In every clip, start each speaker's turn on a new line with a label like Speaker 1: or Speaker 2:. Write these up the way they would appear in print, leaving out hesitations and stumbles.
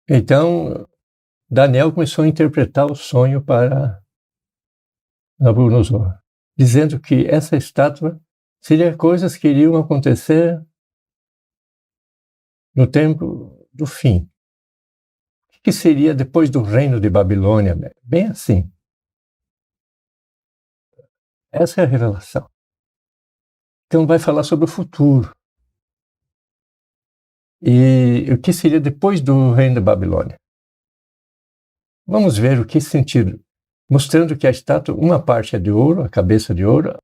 Speaker 1: Então, Daniel começou a interpretar o sonho para Nabucodonosor, dizendo que essa estátua seria coisas que iriam acontecer no tempo do fim. O que seria depois do reino de Babilônia? Bem assim. Essa é a revelação. Então vai falar sobre o futuro. E o que seria depois do reino da Babilônia? Vamos ver o que sentido. Mostrando que a estátua, uma parte é de ouro, a cabeça de ouro,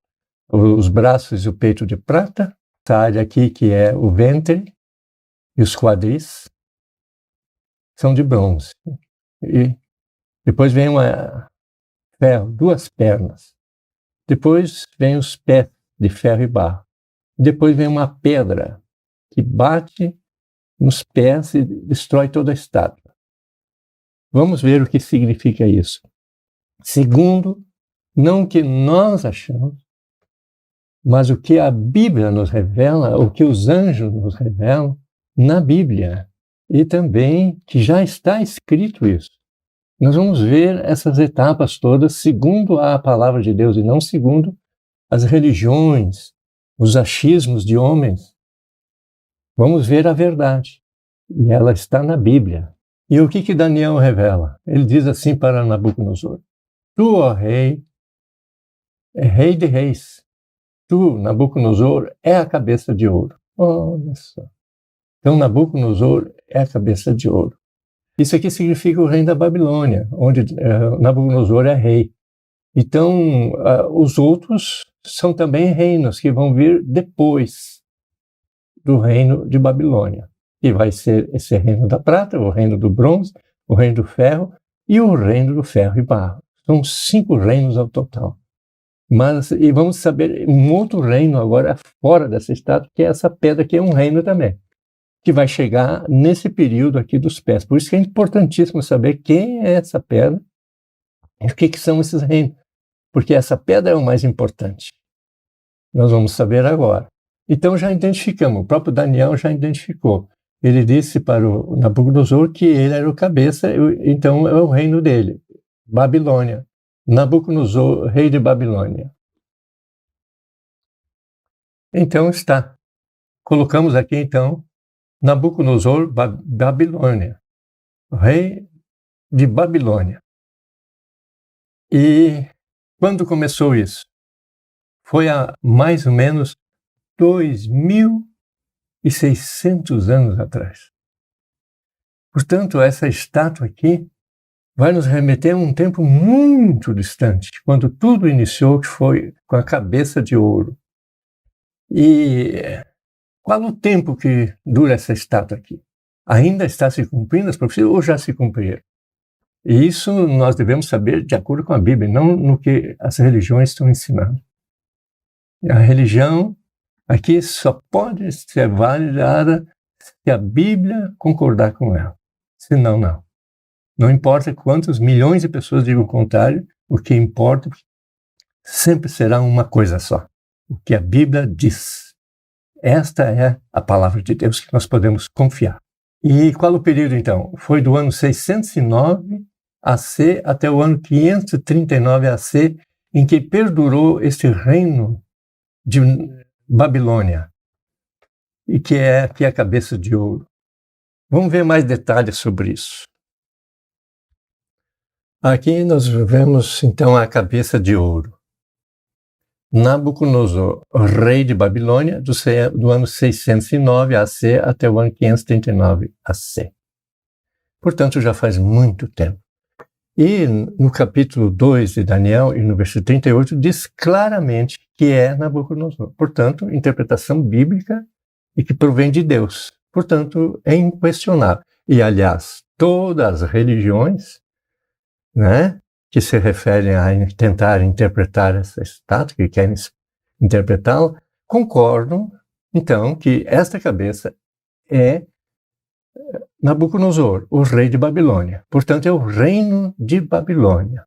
Speaker 1: os braços e o peito de prata, essa área aqui que é o ventre e os quadris são de bronze. E depois vem ferro, 2 pernas. Depois vem os pés de ferro e barro. Depois vem uma pedra que bate nos pés e destrói toda a estátua. Vamos ver o que significa isso. Segundo, não o que nós achamos, mas o que a Bíblia nos revela, o que os anjos nos revelam na Bíblia. E também que já está escrito isso. Nós vamos ver essas etapas todas segundo a palavra de Deus e não segundo as religiões, os achismos de homens. Vamos ver a verdade. E ela está na Bíblia. E o que Daniel revela? Ele diz assim para Nabucodonosor: Tu, ó rei, é rei de reis. Tu, Nabucodonosor, é a cabeça de ouro. Olha só. Então, Nabucodonosor é a cabeça de ouro. Isso aqui significa o reino da Babilônia, onde Nabucodonosor é rei. Então, os outros são também reinos que vão vir depois do reino de Babilônia. E vai ser esse reino da prata, o reino do bronze, o reino do ferro e o reino do ferro e barro. São 5 reinos ao total. E vamos saber um outro reino agora fora dessa estátua, que é essa pedra, que é um reino também, que vai chegar nesse período aqui dos pés. Por isso que é importantíssimo saber quem é essa pedra e o que são esses reinos, porque essa pedra é o mais importante. Nós vamos saber agora. Então já identificamos, o próprio Daniel já identificou. Ele disse para o Nabucodonosor que ele era o cabeça, então é o reino dele, Babilônia. Nabucodonosor, rei de Babilônia. Então está. Colocamos aqui então Nabucodonosor, Babilônia, rei de Babilônia. E quando começou isso? Foi há mais ou menos 2.600 anos atrás. Portanto, essa estátua aqui vai nos remeter a um tempo muito distante, quando tudo iniciou, que foi com a cabeça de ouro. E qual o tempo que dura essa estátua aqui? Ainda está se cumprindo as profecias ou já se cumpriram? E isso nós devemos saber de acordo com a Bíblia, não no que as religiões estão ensinando. A religião aqui só pode ser validada se a Bíblia concordar com ela. Senão, não. Não importa quantos milhões de pessoas digam o contrário, o que importa sempre será uma coisa só. O que a Bíblia diz. Esta é a palavra de Deus que nós podemos confiar. E qual o período, então? Foi do ano 609 AC até o ano 539 AC, em que perdurou este reino de Babilônia, e que é aqui a cabeça de ouro. Vamos ver mais detalhes sobre isso. Aqui nós vemos, então, a cabeça de ouro. Nabucodonosor, rei de Babilônia, do ano 609 AC até o ano 539 AC. Portanto, já faz muito tempo. E no capítulo 2 de Daniel, e no versículo 38, diz claramente que é Nabucodonosor. Portanto, interpretação bíblica e que provém de Deus. Portanto, é inquestionável. E, aliás, todas as religiões, né, que se referem a tentar interpretar essa estátua, que querem interpretá-la, concordam, então, que esta cabeça é Nabucodonosor, o rei de Babilônia. Portanto, é o reino de Babilônia.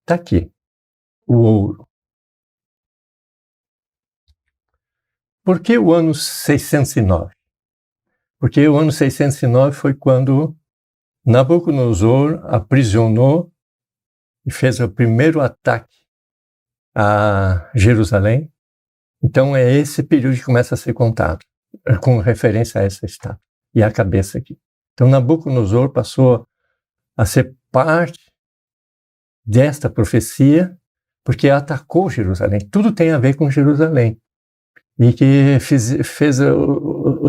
Speaker 1: Está aqui, o ouro. Por que o ano 609? Porque o ano 609 foi quando Nabucodonosor aprisionou e fez o primeiro ataque a Jerusalém. Então é esse período que começa a ser contado, com referência a essa estátua e a cabeça aqui. Então Nabucodonosor passou a ser parte desta profecia, porque atacou Jerusalém. Tudo tem a ver com Jerusalém. E que fez o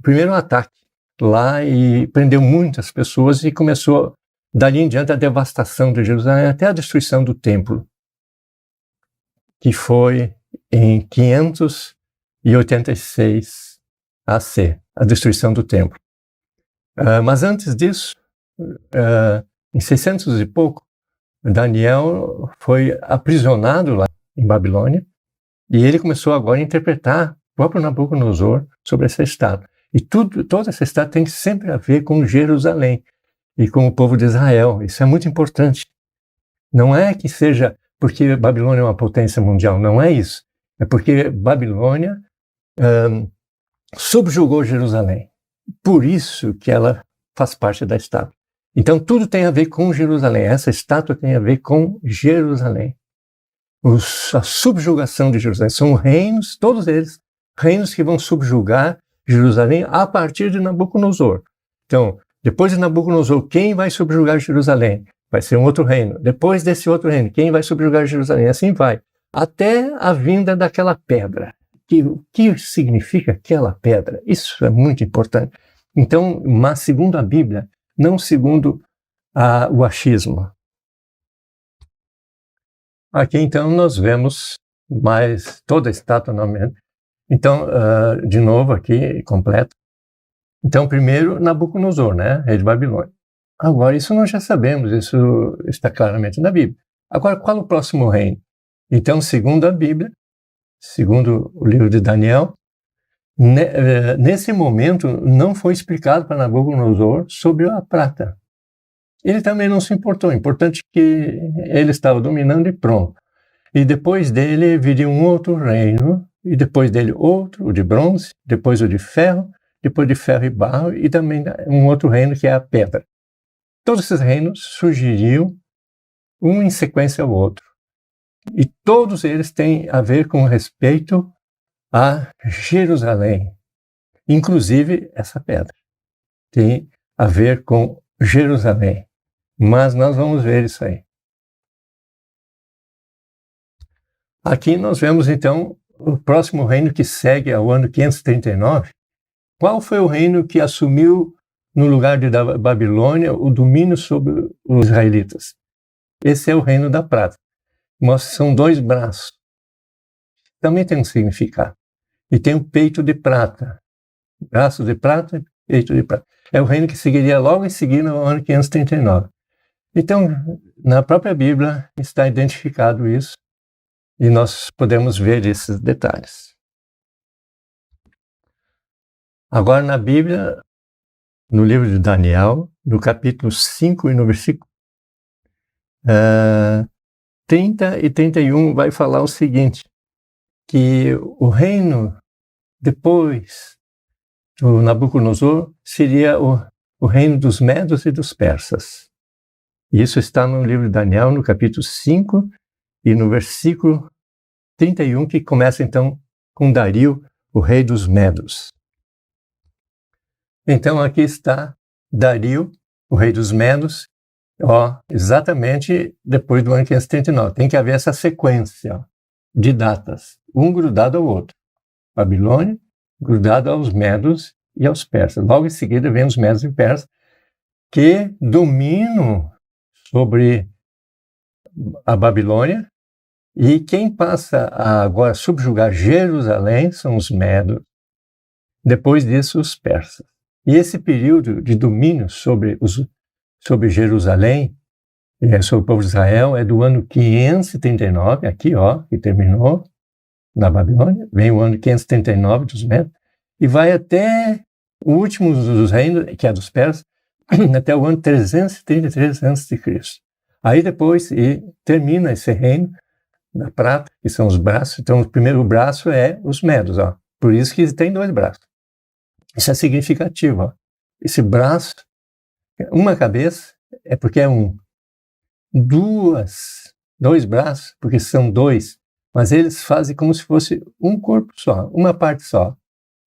Speaker 1: primeiro ataque lá e prendeu muitas pessoas e começou, dali em diante, a devastação de Jerusalém, até a destruição do templo, que foi em 586 AC, a destruição do templo. Mas antes disso, em 600 e pouco, Daniel foi aprisionado lá em Babilônia e ele começou agora a interpretar o próprio Nabucodonosor sobre essa estátua. E toda essa estátua tem sempre a ver com Jerusalém e com o povo de Israel. Isso é muito importante. Não é que seja porque Babilônia é uma potência mundial, não é isso. É porque Babilônia subjugou Jerusalém. Por isso que ela faz parte da estátua. Então tudo tem a ver com Jerusalém. Essa estátua tem a ver com Jerusalém. A subjugação de Jerusalém. São reinos, todos eles, reinos que vão subjugar Jerusalém a partir de Nabucodonosor. Então, depois de Nabucodonosor, quem vai subjugar Jerusalém? Vai ser um outro reino. Depois desse outro reino, quem vai subjugar Jerusalém? Assim vai. Até a vinda daquela pedra. O que significa aquela pedra? Isso é muito importante. Então, mas segundo a Bíblia, não segundo o achismo. Aqui, então, nós vemos mais toda a estátua novamente. Então, de novo aqui, completo. Então, primeiro, Nabucodonosor, né? Rei de Babilônia. Agora, isso nós já sabemos, isso está claramente na Bíblia. Agora, qual o próximo reino? Então, segundo a Bíblia, segundo o livro de Daniel, nesse momento não foi explicado para Nabucodonosor sobre a prata. Ele também não se importou, importante que ele estava dominando e pronto. E depois dele viria um outro reino, e depois dele outro, o de bronze, depois o de ferro, depois de ferro e barro, e também um outro reino que é a pedra. Todos esses reinos surgiriam um em sequência ao outro. E todos eles têm a ver com respeito a Jerusalém. Inclusive essa pedra tem a ver com Jerusalém. Mas nós vamos ver isso aí. Aqui nós vemos então o próximo reino que segue ao ano 539. Qual foi o reino que assumiu no lugar de Babilônia o domínio sobre os israelitas? Esse é o reino da prata. Mostra que são dois braços. Também tem um significado. E tem um peito de prata. Braço de prata e peito de prata. É o reino que seguiria logo em seguida ao ano 539. Então, na própria Bíblia está identificado isso e nós podemos ver esses detalhes. Agora, na Bíblia, no livro de Daniel, no capítulo 5 e no versículo 30 e 31, vai falar o seguinte, que o reino depois do Nabucodonosor seria o reino dos medos e dos persas. Isso está no livro de Daniel, no capítulo 5 e no versículo 31, que começa então com Dario, o rei dos medos. Então aqui está Dario, o rei dos medos, exatamente depois do ano 539. Tem que haver essa sequência de datas, um grudado ao outro. Babilônia, grudado aos medos e aos persas. Logo em seguida vem os medos e persas, que dominam sobre a Babilônia, e quem passa a agora subjugar Jerusalém são os medos, depois disso os persas. E esse período de domínio sobre Jerusalém, sobre o povo de Israel, é do ano 539, aqui que terminou na Babilônia, vem o ano 539 dos medos, e vai até o último dos reinos, que é dos persas, até o ano 333 a.C. Aí depois termina esse reino da prata, que são os braços. Então o primeiro braço é os medos, por isso que tem dois braços. Isso é significativo. Esse braço Uma cabeça é porque é um. Dois braços, porque são dois, mas eles fazem como se fosse um corpo só, uma parte só.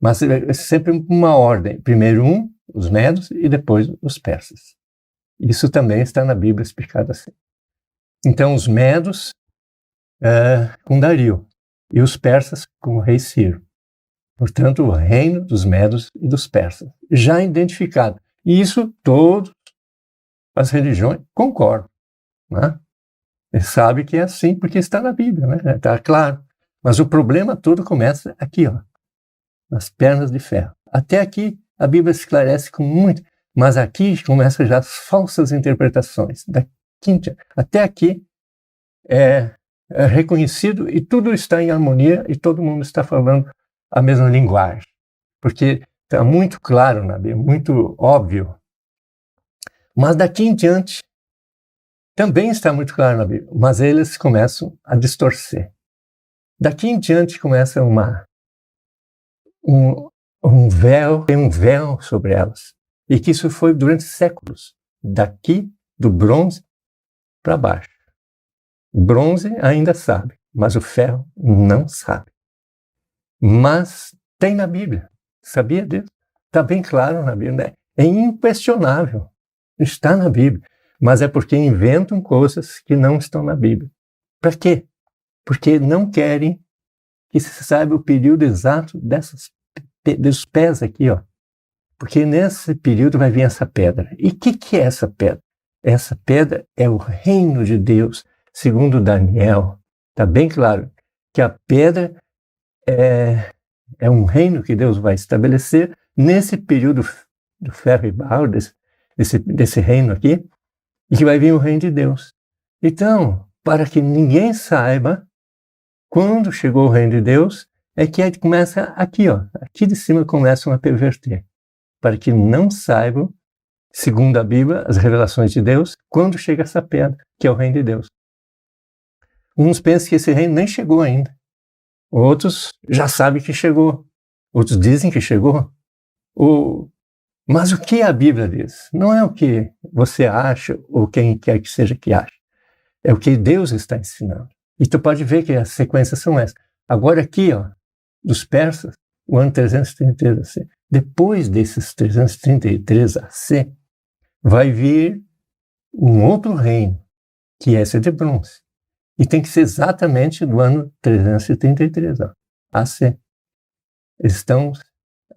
Speaker 1: Mas é sempre uma ordem. Primeiro os medos, e depois os persas. Isso também está na Bíblia explicado assim. Então, os medos com Dario, e os persas com o rei Ciro. Portanto, o reino dos medos e dos persas, já identificado. E isso todas as religiões concordam. Né? Ele sabe que é assim porque está na Bíblia, né? Está claro. Mas o problema todo começa aqui, ó, nas pernas de ferro. Até aqui a Bíblia esclarece com muito, mas aqui começam já as falsas interpretações. Até aqui é reconhecido e tudo está em harmonia e todo mundo está falando a mesma linguagem. Porque está muito claro na Bíblia, muito óbvio. Mas daqui em diante também está muito claro na Bíblia, mas eles começam a distorcer. Daqui em diante começa um véu, tem um véu sobre elas. E que isso foi durante séculos, daqui do bronze para baixo. O bronze ainda sabe, mas o ferro não sabe. Mas tem na Bíblia, sabia disso? Está bem claro na Bíblia, né? É inquestionável, está na Bíblia. Mas é porque inventam coisas que não estão na Bíblia. Para quê? Porque não querem que se saiba o período exato dos pés aqui, ó. Porque nesse período vai vir essa pedra. E o que é essa pedra? Essa pedra é o reino de Deus, segundo Daniel. Está bem claro que a pedra é um reino que Deus vai estabelecer nesse período do ferro e barro, desse reino aqui, e que vai vir o reino de Deus. Então, para que ninguém saiba quando chegou o reino de Deus, é que aí começa aqui, ó. Aqui de cima começam a perverter. Para que não saibam, segundo a Bíblia, as revelações de Deus, quando chega essa pedra, que é o reino de Deus. Uns pensam que esse reino nem chegou ainda. Outros já sabem que chegou. Outros dizem que chegou. Mas o que a Bíblia diz? Não é o que você acha ou quem quer que seja que acha. É o que Deus está ensinando. E tu pode ver que as sequências são essas. Agora aqui, ó, dos persas, o ano 333 AC. Depois desses 333 AC, vai vir um outro reino, que é esse de bronze. E tem que ser exatamente do ano 333 AC. Eles estão,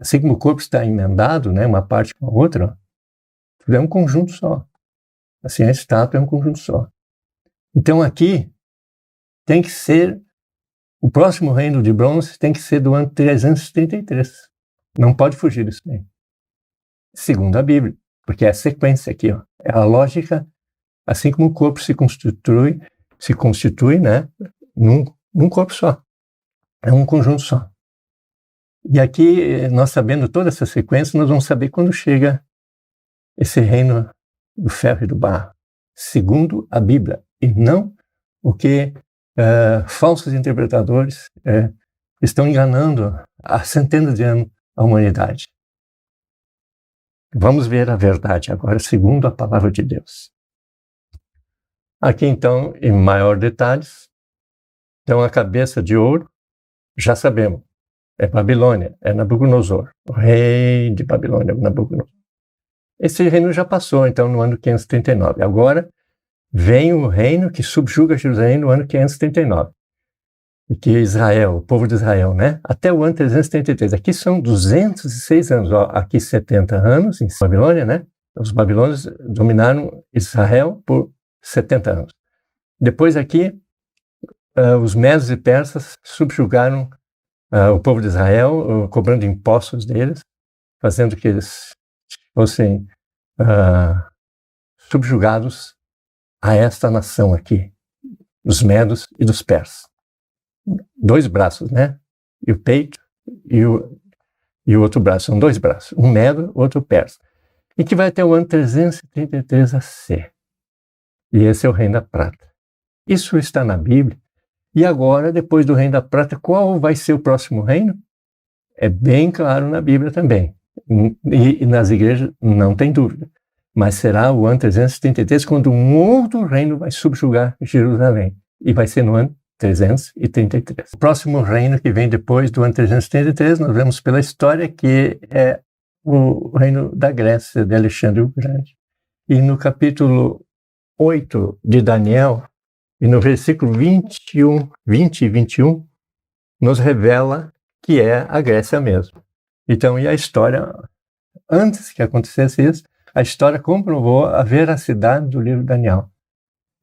Speaker 1: assim como o corpo está emendado, né, uma parte com a outra, ó, é um conjunto só. Assim, a estátua é um conjunto só. Então aqui tem que ser, o próximo reino de bronze tem que ser do ano 333. Não pode fugir disso aí. Segundo a Bíblia, porque é a sequência aqui, ó, é a lógica, assim como o corpo se constitui, né, num corpo só. É um conjunto só. E aqui, nós sabendo toda essa sequência, nós vamos saber quando chega esse reino do ferro e do barro, segundo a Bíblia, e não o que falsos interpretadores estão enganando há centenas de anos a humanidade. Vamos ver a verdade agora, segundo a palavra de Deus. Aqui, então, em maior detalhes, então a cabeça de ouro, já sabemos, é Babilônia, é Nabucodonosor, o rei de Babilônia, Nabucodonosor. Esse reino já passou, então, no ano 539. Agora vem o reino que subjuga Jerusalém no ano 539. E que Israel, o povo de Israel, né? Até o ano 333. Aqui são 206 anos. Ó, aqui 70 anos em Babilônia, né? Os babilônios dominaram Israel por 70 anos. Depois aqui, os medos e persas subjugaram o povo de Israel, cobrando impostos deles, fazendo que eles fossem subjugados a esta nação aqui, dos medos e dos persas. Dois braços, né? E o peito e o outro braço. São dois braços. Um medo, outro persa. E que vai até o ano 333 AC. E esse é o Reino da Prata. Isso está na Bíblia. E agora, depois do Reino da Prata, qual vai ser o próximo reino? É bem claro na Bíblia também. E nas igrejas não tem dúvida. Mas será o ano 333 quando um outro reino vai subjugar Jerusalém. E vai ser no ano 333. O próximo reino que vem depois do ano 333, nós vemos pela história que é o reino da Grécia, de Alexandre o Grande. E no capítulo 8 de Daniel, e no versículo 20 e 21, nos revela que é a Grécia mesmo. Então, e a história, antes que acontecesse isso, a história comprovou a veracidade do livro de Daniel.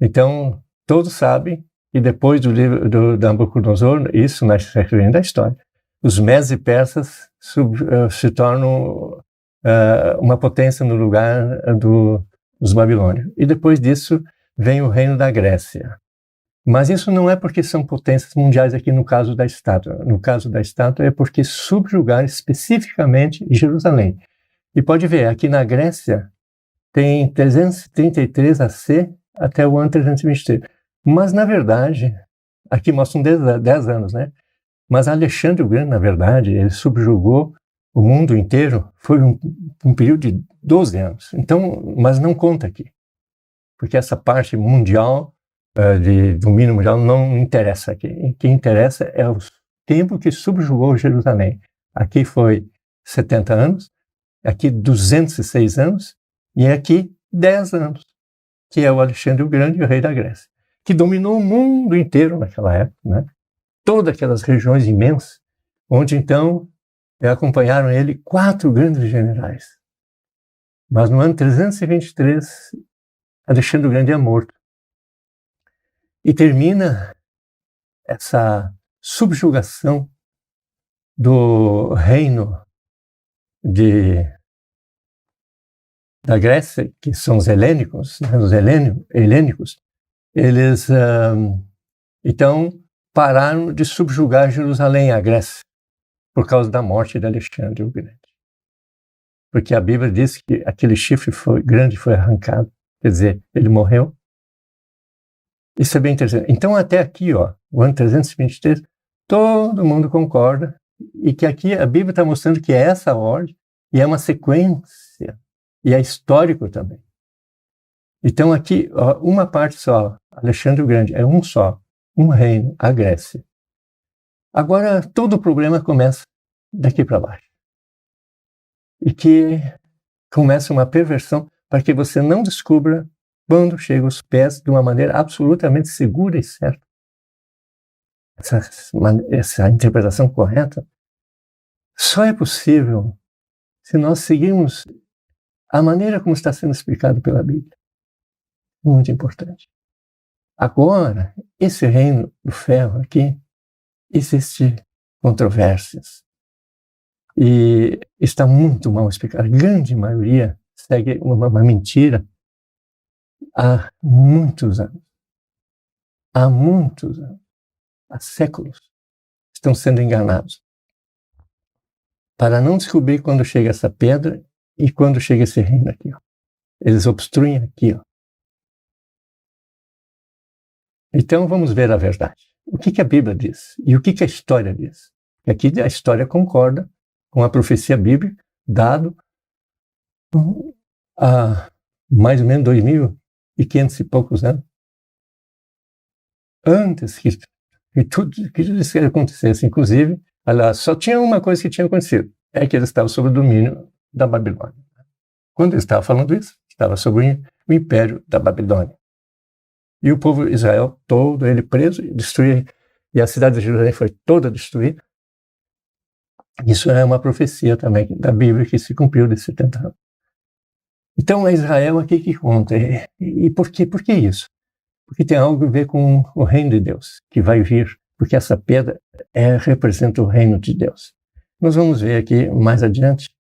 Speaker 1: Então, todos sabem que depois do livro do Nabucodonosor, isso nós referimos da história, os medes e persas se tornam uma potência no lugar dos babilônios. E depois disso vem o reino da Grécia. Mas isso não é porque são potências mundiais aqui no caso da estátua. No caso da estátua é porque subjugaram especificamente Jerusalém. E pode ver, aqui na Grécia tem 333 AC até o ano 323. Mas, na verdade, aqui mostram 10 anos, né? Mas Alexandre o Grande, na verdade, ele subjugou o mundo inteiro, foi um período de 12 anos. Então, mas não conta aqui. Porque essa parte mundial, do domínio mundial, não interessa aqui. O que interessa é o tempo que subjugou Jerusalém. Aqui foi 70 anos, aqui 206 anos, e aqui 10 anos, que é o Alexandre o Grande, o rei da Grécia, que dominou o mundo inteiro naquela época, né? Todas aquelas regiões imensas, onde então acompanharam ele 4 grandes generais. Mas no ano 323, Alexandre o Grande é morto. E termina essa subjugação do reino da Grécia, que são os helênicos, né, os helênicos, eles então pararam de subjugar Jerusalém, a Grécia, por causa da morte de Alexandre o Grande. Porque a Bíblia diz que aquele chifre grande foi arrancado, quer dizer, ele morreu. Isso é bem interessante. Então até aqui, ó, o ano 323, todo mundo concorda, e que aqui a Bíblia está mostrando que é essa ordem, e é uma sequência, e é histórico também. Então aqui, ó, uma parte só, Alexandre o Grande, é um só, um reino, a Grécia. Agora, todo o problema começa daqui para baixo. E que começa uma perversão para que você não descubra quando chega aos pés de uma maneira absolutamente segura e certa. Essa interpretação correta só é possível se nós seguirmos a maneira como está sendo explicado pela Bíblia. Muito importante. Agora, esse reino do ferro aqui, existe controvérsias. E está muito mal explicado. A grande maioria segue uma mentira há muitos anos. Há muitos anos. Há séculos. Estão sendo enganados. Para não descobrir quando chega essa pedra e quando chega esse reino aqui. Ó. Eles obstruem aqui. Ó. Então vamos ver a verdade. O que a Bíblia diz? E o que a história diz? Aqui a história concorda com a profecia bíblica, dado há mais ou menos 2.500 e poucos anos. Antes que tudo isso acontecesse, inclusive, só tinha uma coisa que tinha acontecido, é que eles estavam sob o domínio da Babilônia. Quando ele estava falando isso, estava sob o império da Babilônia. E o povo de Israel todo, ele preso, destruído, e a cidade de Jerusalém foi toda destruída. Isso é uma profecia também da Bíblia que se cumpriu de 70 anos. Então é Israel aqui que conta. E por quê? Por que isso? Porque tem algo a ver com o reino de Deus, que vai vir, porque essa pedra representa o reino de Deus. Nós vamos ver aqui mais adiante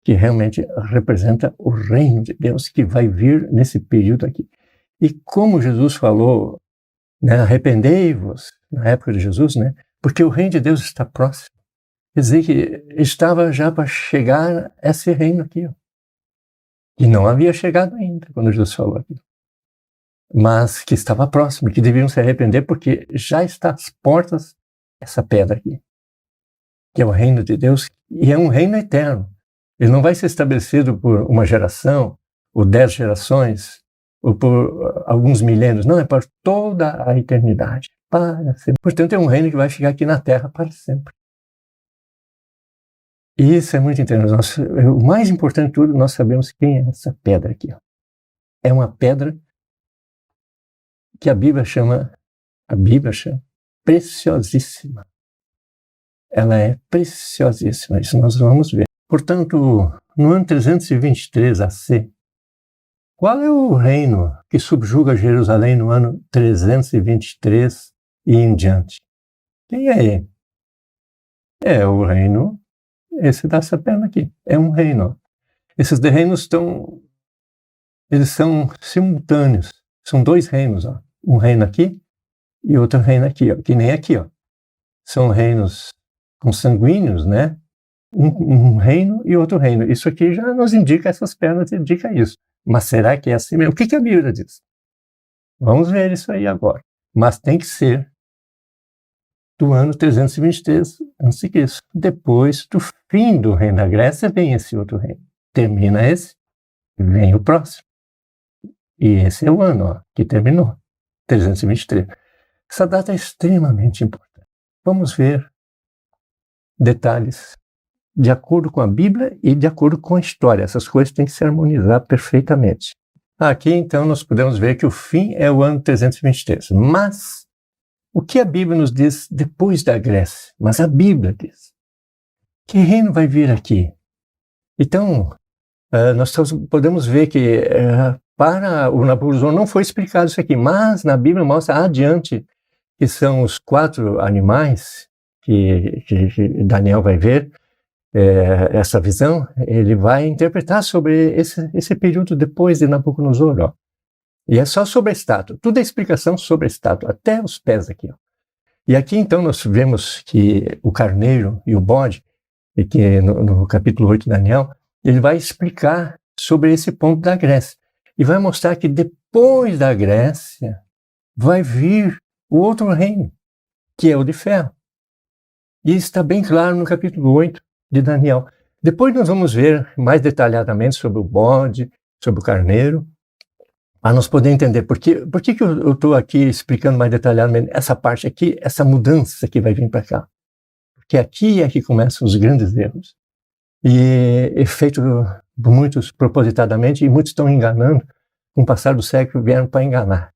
Speaker 1: que realmente representa o reino de Deus que vai vir nesse período aqui. E como Jesus falou, né, arrependei-vos, na época de Jesus, né, porque o reino de Deus está próximo. Quer dizer que estava já para chegar esse reino aqui, ó, que não havia chegado ainda, quando Jesus falou aqui. Mas que estava próximo, que deviam se arrepender, porque já está às portas essa pedra aqui, que é o reino de Deus, e é um reino eterno. Ele não vai ser estabelecido por uma geração, ou 10 gerações, ou por alguns milênios. Não, é para toda a eternidade. Para sempre. Portanto, é um reino que vai ficar aqui na Terra para sempre. E isso é muito interessante. O mais importante de tudo, nós sabemos quem é essa pedra aqui. É uma pedra que a Bíblia chama preciosíssima. Ela é preciosíssima, isso nós vamos ver. Portanto, no ano 323 AC, qual é o reino que subjuga Jerusalém no ano 323 e em diante? Quem é ele? É o reino, esse dessa perna aqui, é um reino. Esses reinos eles são simultâneos, são 2 reinos, ó. Um reino aqui e outro reino aqui, ó, que nem aqui, ó. São reinos consanguíneos, né? Um reino e outro reino. Isso aqui já nos indica, essas pernas indicam isso. Mas será que é assim mesmo? O que a Bíblia diz? Vamos ver isso aí agora. Mas tem que ser do ano 323 a.C. Depois do fim do reino da Grécia, vem esse outro reino. Termina esse, vem o próximo. E esse é o ano, ó, que terminou, 323. Essa data é extremamente importante. Vamos ver detalhes de acordo com a Bíblia e de acordo com a história. Essas coisas têm que se harmonizar perfeitamente. Aqui, então, nós podemos ver que o fim é o ano 323. Mas o que a Bíblia nos diz depois da Grécia? Mas a Bíblia diz. Que reino vai vir aqui? Então, nós podemos ver que para o Nabucodonosor não foi explicado isso aqui, mas na Bíblia mostra adiante que são os 4 animais que Daniel vai ver, essa visão, ele vai interpretar sobre esse período depois de Nabucodonosor, ó. E é só sobre a estátua, tudo é explicação sobre a estátua, até os pés aqui, ó. E aqui então nós vemos que o carneiro e o bode, e que no capítulo 8 de Daniel, ele vai explicar sobre esse ponto da Grécia. E vai mostrar que depois da Grécia vai vir o outro reino, que é o de ferro. E isso está bem claro no capítulo 8 de Daniel. Depois nós vamos ver mais detalhadamente sobre o bode, sobre o carneiro, para nós poder entender por que eu estou aqui explicando mais detalhadamente essa parte aqui, essa mudança que vai vir para cá. Porque aqui é que começam os grandes erros. E é feito por muitos propositadamente, e muitos estão enganando. Com o passar do século vieram para enganar,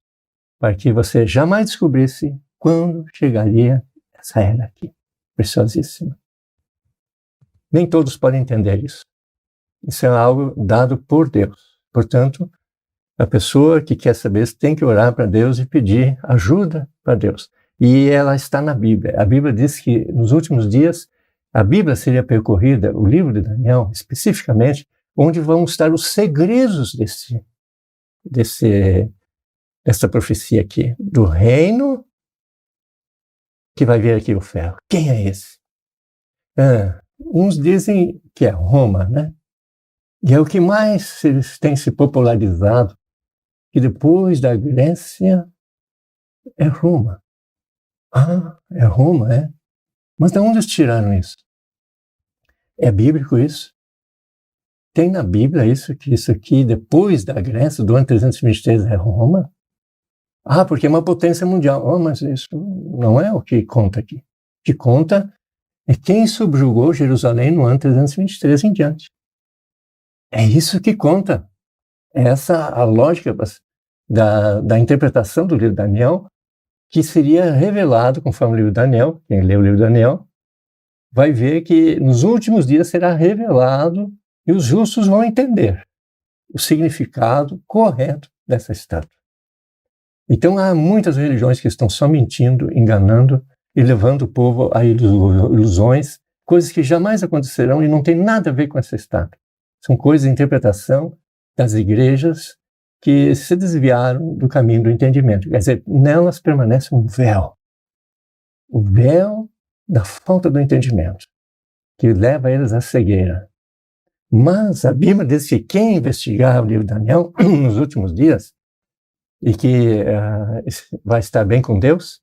Speaker 1: para que você jamais descobrisse quando chegaria essa era aqui, preciosíssima. Nem todos podem entender isso. Isso é algo dado por Deus. Portanto, a pessoa que quer saber isso tem que orar para Deus e pedir ajuda para Deus. E ela está na Bíblia. A Bíblia diz que nos últimos dias a Bíblia seria percorrida, o livro de Daniel especificamente, onde vão estar os segredos dessa profecia aqui, do reino que vai vir aqui o ferro. Quem é esse? Uns dizem que é Roma, né? E é o que mais tem se popularizado, que depois da Grécia é Roma. Ah, é Roma, é? Mas de onde eles tiraram isso? É bíblico isso? Tem na Bíblia isso, que isso aqui, depois da Grécia, do ano 323, é Roma? Ah, porque é uma potência mundial. Oh, mas isso não é o que conta aqui. O que conta é quem subjugou Jerusalém no ano 323 em diante. É isso que conta. É essa a lógica da interpretação do livro de Daniel, que seria revelado conforme o livro de Daniel. Quem lê o livro de Daniel vai ver que nos últimos dias será revelado e os justos vão entender o significado correto dessa estátua. Então há muitas religiões que estão só mentindo, enganando e levando o povo a ilusões, coisas que jamais acontecerão e não tem nada a ver com essa estátua. São coisas de interpretação das igrejas que se desviaram do caminho do entendimento. Quer dizer, nelas permanece um véu. O véu da falta do entendimento, que leva eles à cegueira. Mas a Bíblia diz que quem investigar o livro de Daniel nos últimos dias e que vai estar bem com Deus,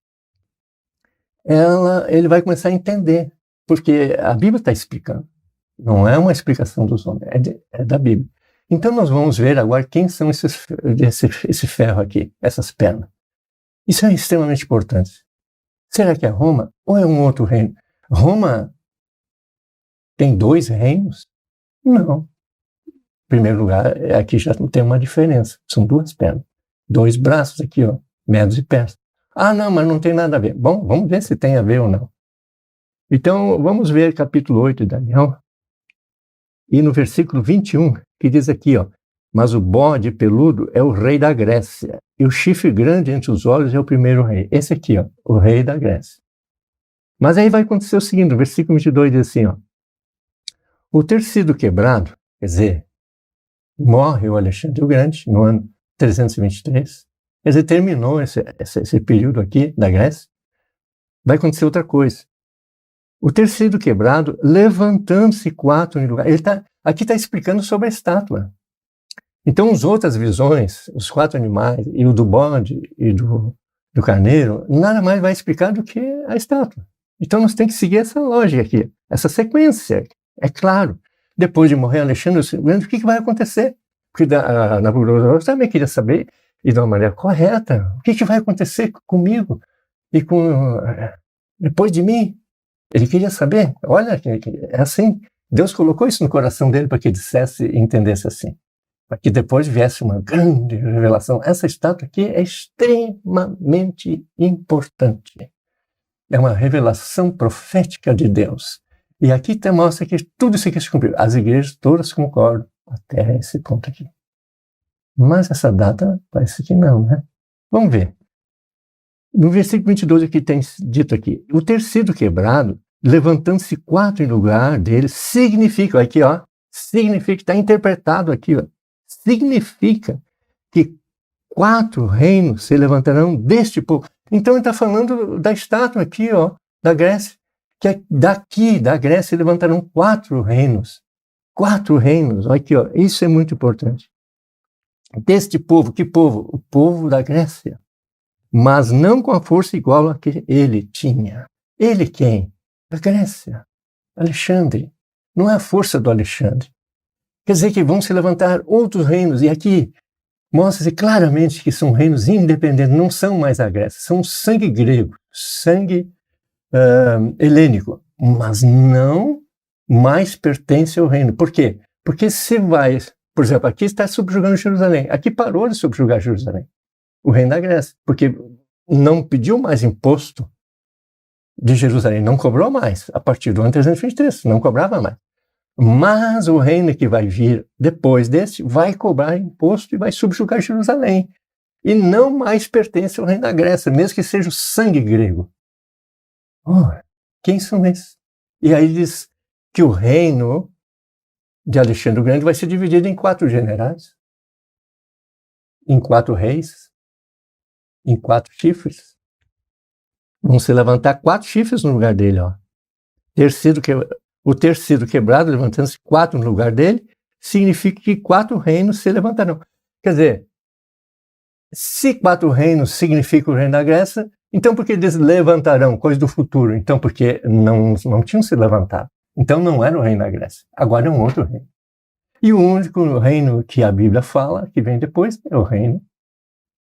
Speaker 1: ele vai começar a entender, porque a Bíblia está explicando. Não é uma explicação dos homens, é da Bíblia. Então nós vamos ver agora quem são esse ferro aqui, essas pernas. Isso é extremamente importante. Será que é Roma ou é um outro reino? Roma tem 2 reinos? Não. Em primeiro lugar, aqui já tem uma diferença. São 2 pernas. 2 braços aqui, ó, Medos e Persas. Ah, não, mas não tem nada a ver. Bom, vamos ver se tem a ver ou não. Então, vamos ver capítulo 8 de Daniel. E no versículo 21, que diz aqui, ó, mas o bode peludo é o rei da Grécia, e o chifre grande entre os olhos é o primeiro rei. Esse aqui, ó, o rei da Grécia. Mas aí vai acontecer o seguinte, o versículo 22 diz assim, ó, o ter sido quebrado, quer dizer, morre o Alexandre o Grande no ano 323, quer dizer, terminou esse período aqui da Grécia, vai acontecer outra coisa. O ter sido quebrado, levantando-se 4 em lugar. Aqui está explicando sobre a estátua. Então, as outras visões, os 4 animais, e o do bode e do carneiro, nada mais vai explicar do que a estátua. Então, nós temos que seguir essa lógica aqui, essa sequência. É claro, depois de morrer Alexandre o Grande, o que vai acontecer? Porque Nabucodonosor também queria saber, e de uma maneira correta, o que vai acontecer comigo e depois de mim? Ele queria saber, olha, é assim, Deus colocou isso no coração dele para que ele dissesse e entendesse assim. Para que depois viesse uma grande revelação. Essa estátua aqui é extremamente importante. É uma revelação profética de Deus. E aqui mostra que tudo isso aqui se cumpriu. As igrejas todas concordam até esse ponto aqui. Mas essa data parece que não, né? Vamos ver. No versículo 22 aqui tem dito aqui, o ter sido quebrado, levantando-se 4 em lugar dele, significa, aqui ó, significa, está interpretado aqui, ó, significa que 4 reinos se levantarão deste povo. Então ele está falando da estátua aqui, ó, da Grécia, que é daqui, da Grécia, levantarão 4 reinos. 4 reinos, olha aqui, ó, isso é muito importante. Deste povo, que povo? O povo da Grécia. Mas não com a força igual a que ele tinha. Ele quem? Da Grécia. Alexandre. Não é a força do Alexandre. Quer dizer que vão se levantar outros reinos, e aqui mostra-se claramente que são reinos independentes, não são mais a Grécia, são sangue grego, sangue helênico, mas não mais pertence ao reino. Por quê? Porque se vai, por exemplo, aqui está subjugando Jerusalém, aqui parou de subjugar Jerusalém. O reino da Grécia, porque não pediu mais imposto de Jerusalém, não cobrou mais, a partir do ano 323, não cobrava mais. Mas o reino que vai vir depois desse vai cobrar imposto e vai subjugar Jerusalém. E não mais pertence ao reino da Grécia, mesmo que seja o sangue grego. Oh, quem são esses? E aí diz que o reino de Alexandre o Grande vai ser dividido em 4 generais, em 4 reis, em 4 chifres. Vão se levantar 4 chifres no lugar dele, ó. O ter sido quebrado, levantando-se 4 no lugar dele, significa que 4 reinos se levantarão. Quer dizer, se 4 reinos significam o reino da Grécia, então por que eles levantarão? Coisa do futuro. Então porque não tinham se levantado. Então não era o reino da Grécia. Agora é um outro reino. E o único reino que a Bíblia fala, que vem depois, é o reino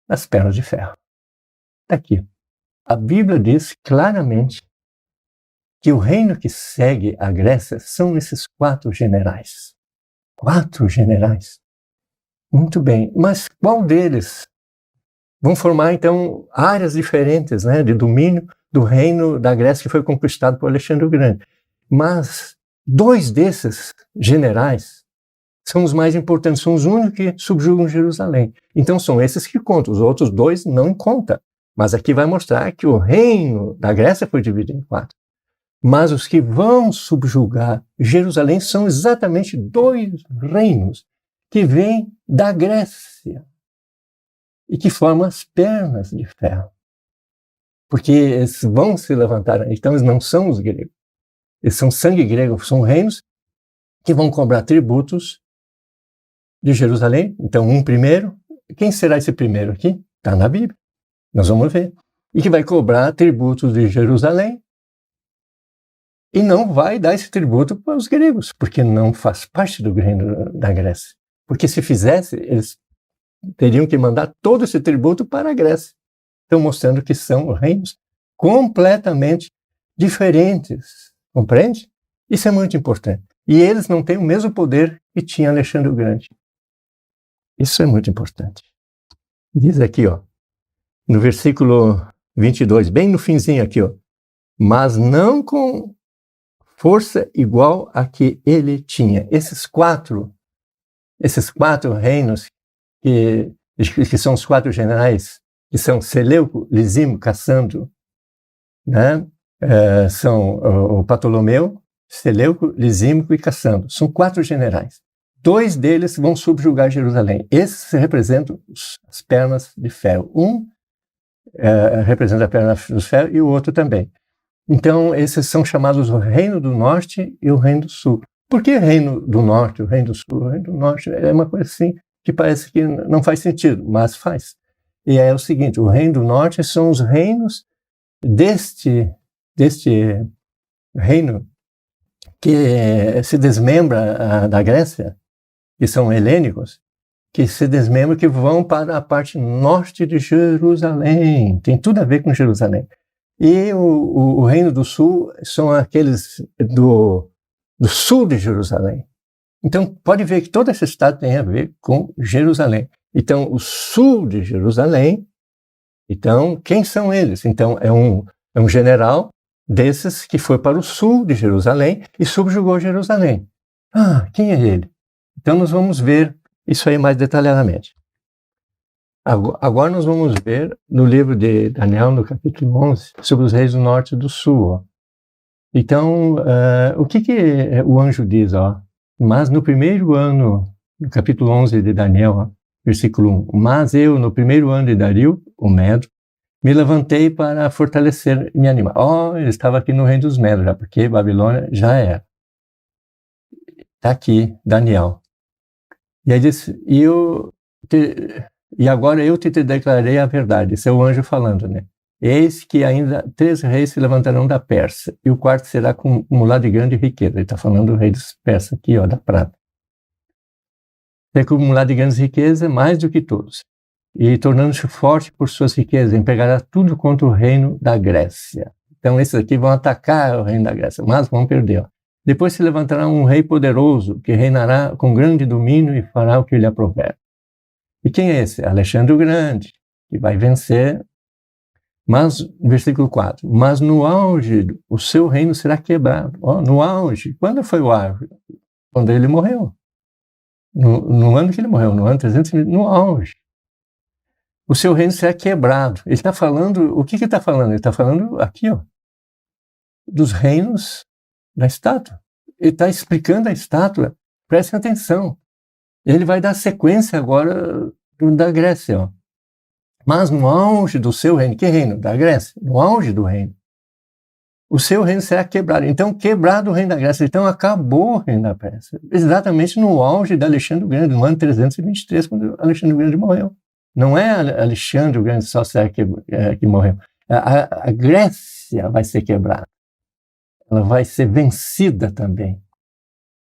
Speaker 1: das pernas de ferro. Está aqui. A Bíblia diz claramente que o reino que segue a Grécia são esses 4 generais. 4 generais. Muito bem. Mas qual deles vão formar, então, áreas diferentes, né, de domínio do reino da Grécia que foi conquistado por Alexandre o Grande? Mas 2 desses generais são os mais importantes, são os únicos que subjugam Jerusalém. Então são esses que contam, os outros 2 não contam. Mas aqui vai mostrar que o reino da Grécia foi dividido em 4. Mas os que vão subjugar Jerusalém são exatamente 2 reinos que vêm da Grécia e que formam as pernas de ferro. Porque eles vão se levantar, então eles não são os gregos. Eles são sangue grego, são reinos que vão cobrar tributos de Jerusalém. Então, um primeiro. Quem será esse primeiro aqui? Está na Bíblia. Nós vamos ver. E que vai cobrar tributos de Jerusalém e não vai dar esse tributo para os gregos, porque não faz parte do reino da Grécia. Porque se fizesse, eles teriam que mandar todo esse tributo para a Grécia. Então, mostrando que são reinos completamente diferentes. Compreende? Isso é muito importante. E eles não têm o mesmo poder que tinha Alexandre o Grande. Isso é muito importante. Diz aqui, ó, no versículo 22, bem no finzinho aqui, ó, mas não com força igual a que ele tinha. Esses quatro reinos, que são os 4 generais, que são Seleuco, Lisímaco, Cassandro, né? São o Ptolomeu, Seleuco, Lisímaco e Cassandro. São 4 generais. 2 deles vão subjugar Jerusalém. Esses representam as pernas de ferro. Um representa a perna de ferro e o outro também. Então, esses são chamados o Reino do Norte e o Reino do Sul. Por que Reino do Norte, o Reino do Sul? O Reino do Norte é uma coisa assim que parece que não faz sentido, mas faz. E é o seguinte, o Reino do Norte são os reinos deste reino que se desmembra da Grécia, que são helênicos, que se desmembram, que vão para a parte norte de Jerusalém. Tem tudo a ver com Jerusalém. E o Reino do Sul são aqueles do sul de Jerusalém. Então, pode ver que toda essa história tem a ver com Jerusalém. Então, o sul de Jerusalém, então, quem são eles? Então, é um general desses que foi para o sul de Jerusalém e subjugou Jerusalém. Ah, quem é ele? Então, nós vamos ver isso aí mais detalhadamente. Agora nós vamos ver no livro de Daniel, no capítulo 11, sobre os reis do norte e do sul. Ó. Então, o que o anjo diz? Ó? Mas no primeiro ano, no capítulo 11 de Daniel, ó, versículo 1, mas eu, no primeiro ano de Dario, o Medo, me levantei para fortalecer minha anima. Ele estava aqui no reino dos Medos, já, porque Babilônia já era. Está aqui, Daniel. E aí diz, e agora eu te declarei a verdade. Esse é o anjo falando, né? Eis que ainda 3 reis se levantarão da Pérsia, e o quarto será acumulado de grande riqueza. Ele está falando do rei dos persas aqui, ó, da prata. Tem acumulado de grandes riquezas mais do que todos, e tornando-se forte por suas riquezas, empregará tudo contra o reino da Grécia. Então esses aqui vão atacar o reino da Grécia, mas vão perder. Ó. Depois se levantará um rei poderoso, que reinará com grande domínio e fará o que lhe aprouver. E quem é esse? Alexandre o Grande, que vai vencer. Mas, versículo 4, mas no auge o seu reino será quebrado. No auge. Quando foi o auge? Quando ele morreu. No ano que ele morreu, no ano 300, no auge. O seu reino será quebrado. Ele está falando, o que ele está falando? Ele está falando aqui, ó, dos reinos da estátua. Ele está explicando a estátua, prestem atenção. Ele vai dar sequência agora da Grécia, ó. Mas no auge do seu reino, que reino? Da Grécia. No auge do reino. O seu reino será quebrado. Então, quebrado o reino da Grécia. Então, acabou o reino da Pérsia. Exatamente no auge de Alexandre o Grande, no ano 323, quando Alexandre o Grande morreu. Não é Alexandre o Grande só que morreu. A Grécia vai ser quebrada. Ela vai ser vencida também.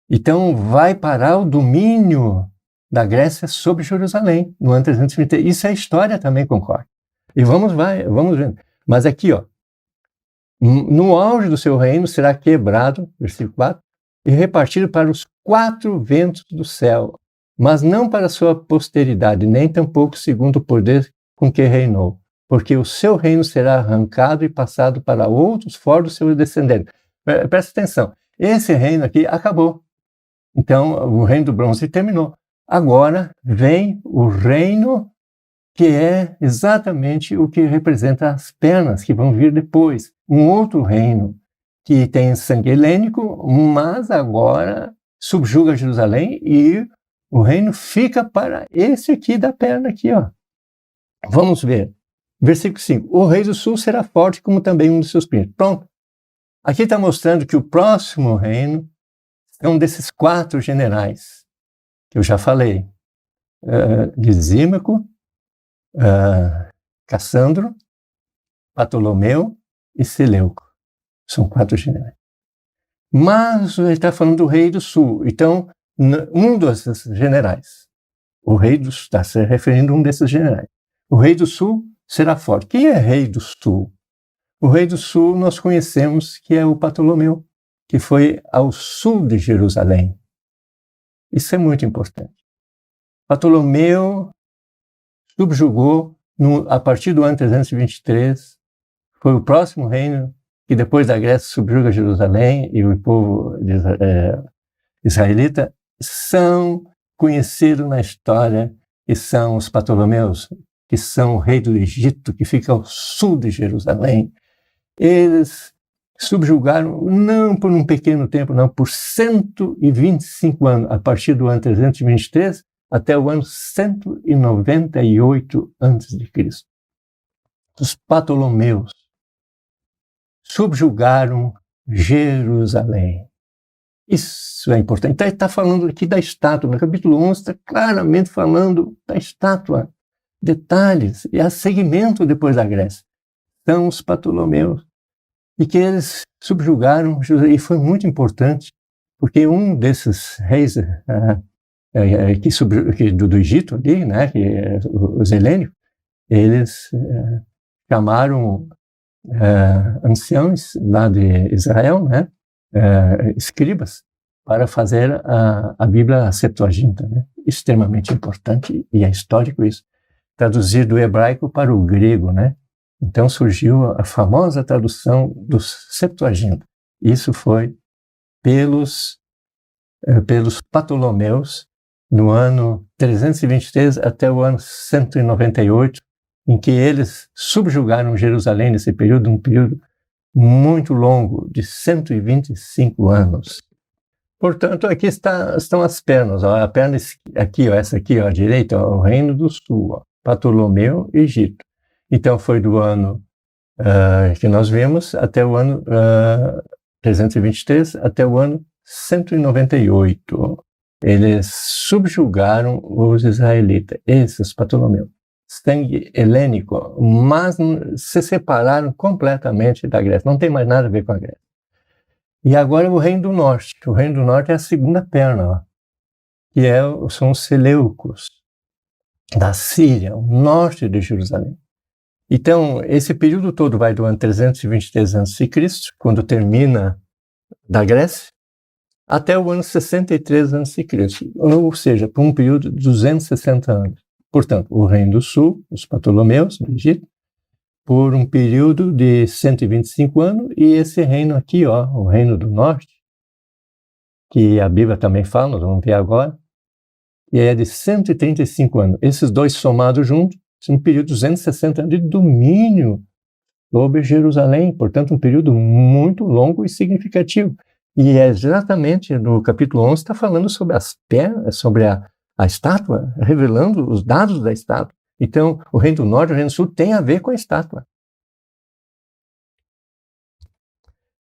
Speaker 1: Então, vai parar o domínio da Grécia sobre Jerusalém, no ano 330. Isso a história também concorda. E vamos vendo. Mas aqui, ó, no auge do seu reino será quebrado, versículo 4, e repartido para os 4 ventos do céu, mas não para a sua posteridade, nem tampouco segundo o poder com que reinou, porque o seu reino será arrancado e passado para outros fora do seu descendente. Presta atenção, esse reino aqui acabou. Então, o reino do bronze terminou. Agora vem o reino que é exatamente o que representa as pernas que vão vir depois. Um outro reino que tem sangue helênico, mas agora subjuga Jerusalém e o reino fica para esse aqui da perna aqui, ó. Vamos ver. Versículo 5. O rei do sul será forte como também um dos seus príncipes. Pronto. Aqui está mostrando que o próximo reino é um desses 4 generais que eu já falei. Lisímaco, Cassandro, Ptolomeu e Seleuco. São 4 generais. Mas ele está falando do rei do sul. Então, um desses generais, o rei do sul, está se referindo a um desses generais. O rei do sul será forte. Quem é rei do sul? O rei do sul nós conhecemos que é o Ptolomeu, que foi ao sul de Jerusalém. Isso é muito importante. Ptolomeu subjugou, a partir do ano 323, foi o próximo reino que depois da Grécia subjuga Jerusalém, e o povo israelita são conhecidos na história, e são os Ptolomeus, que são o rei do Egito, que fica ao sul de Jerusalém. Eles subjugaram, não por um pequeno tempo, não, por 125 anos, a partir do ano 323 até o ano 198 a.C. Os Ptolomeus subjugaram Jerusalém. Isso é importante. Então, ele está falando aqui da estátua. No capítulo 11 está claramente falando da estátua. Detalhes, e há segmento depois da Grécia. São os Ptolomeus. E que eles subjugaram Jerusalém. E foi muito importante, porque um desses reis do Egito ali, né, os helênicos, eles chamaram anciãos lá de Israel, né, escribas, para fazer a Bíblia Septuaginta, né, extremamente importante, e é histórico isso, traduzir do hebraico para o grego, né. Então surgiu a famosa tradução do Septuaginta. Isso foi pelos Ptolomeus no ano 323 até o ano 198, em que eles subjugaram Jerusalém nesse período, um período muito longo, de 125 anos. Portanto, aqui estão as pernas. Ó, a perna aqui, ó, essa aqui, ó, à direita, ó, o Reino do Sul, ó, Ptolomeu, Egito. Então, foi do ano que nós vimos até o ano 323 até o ano 198. Eles subjugaram os israelitas, esses Ptolomeus, sangue helênico, mas se separaram completamente da Grécia. Não tem mais nada a ver com a Grécia. E agora o Reino do Norte. O Reino do Norte é a segunda perna, ó, que são os Seleucos, da Síria, o norte de Jerusalém. Então, esse período todo vai do ano 323 a.C., quando termina da Grécia, até o ano 63 a.C., ou seja, por um período de 260 anos. Portanto, o Reino do Sul, os Ptolomeus, no Egito, por um período de 125 anos, e esse reino aqui, ó, o Reino do Norte, que a Bíblia também fala, nós vamos ver agora, e é de 135 anos. Esses dois somados juntos, um período de 260 anos de domínio sobre Jerusalém, portanto, um período muito longo e significativo. E é exatamente no capítulo 11 está falando sobre as pernas, sobre a estátua, revelando os dados da estátua. Então, o Reino do Norte e o Reino do Sul tem a ver com a estátua.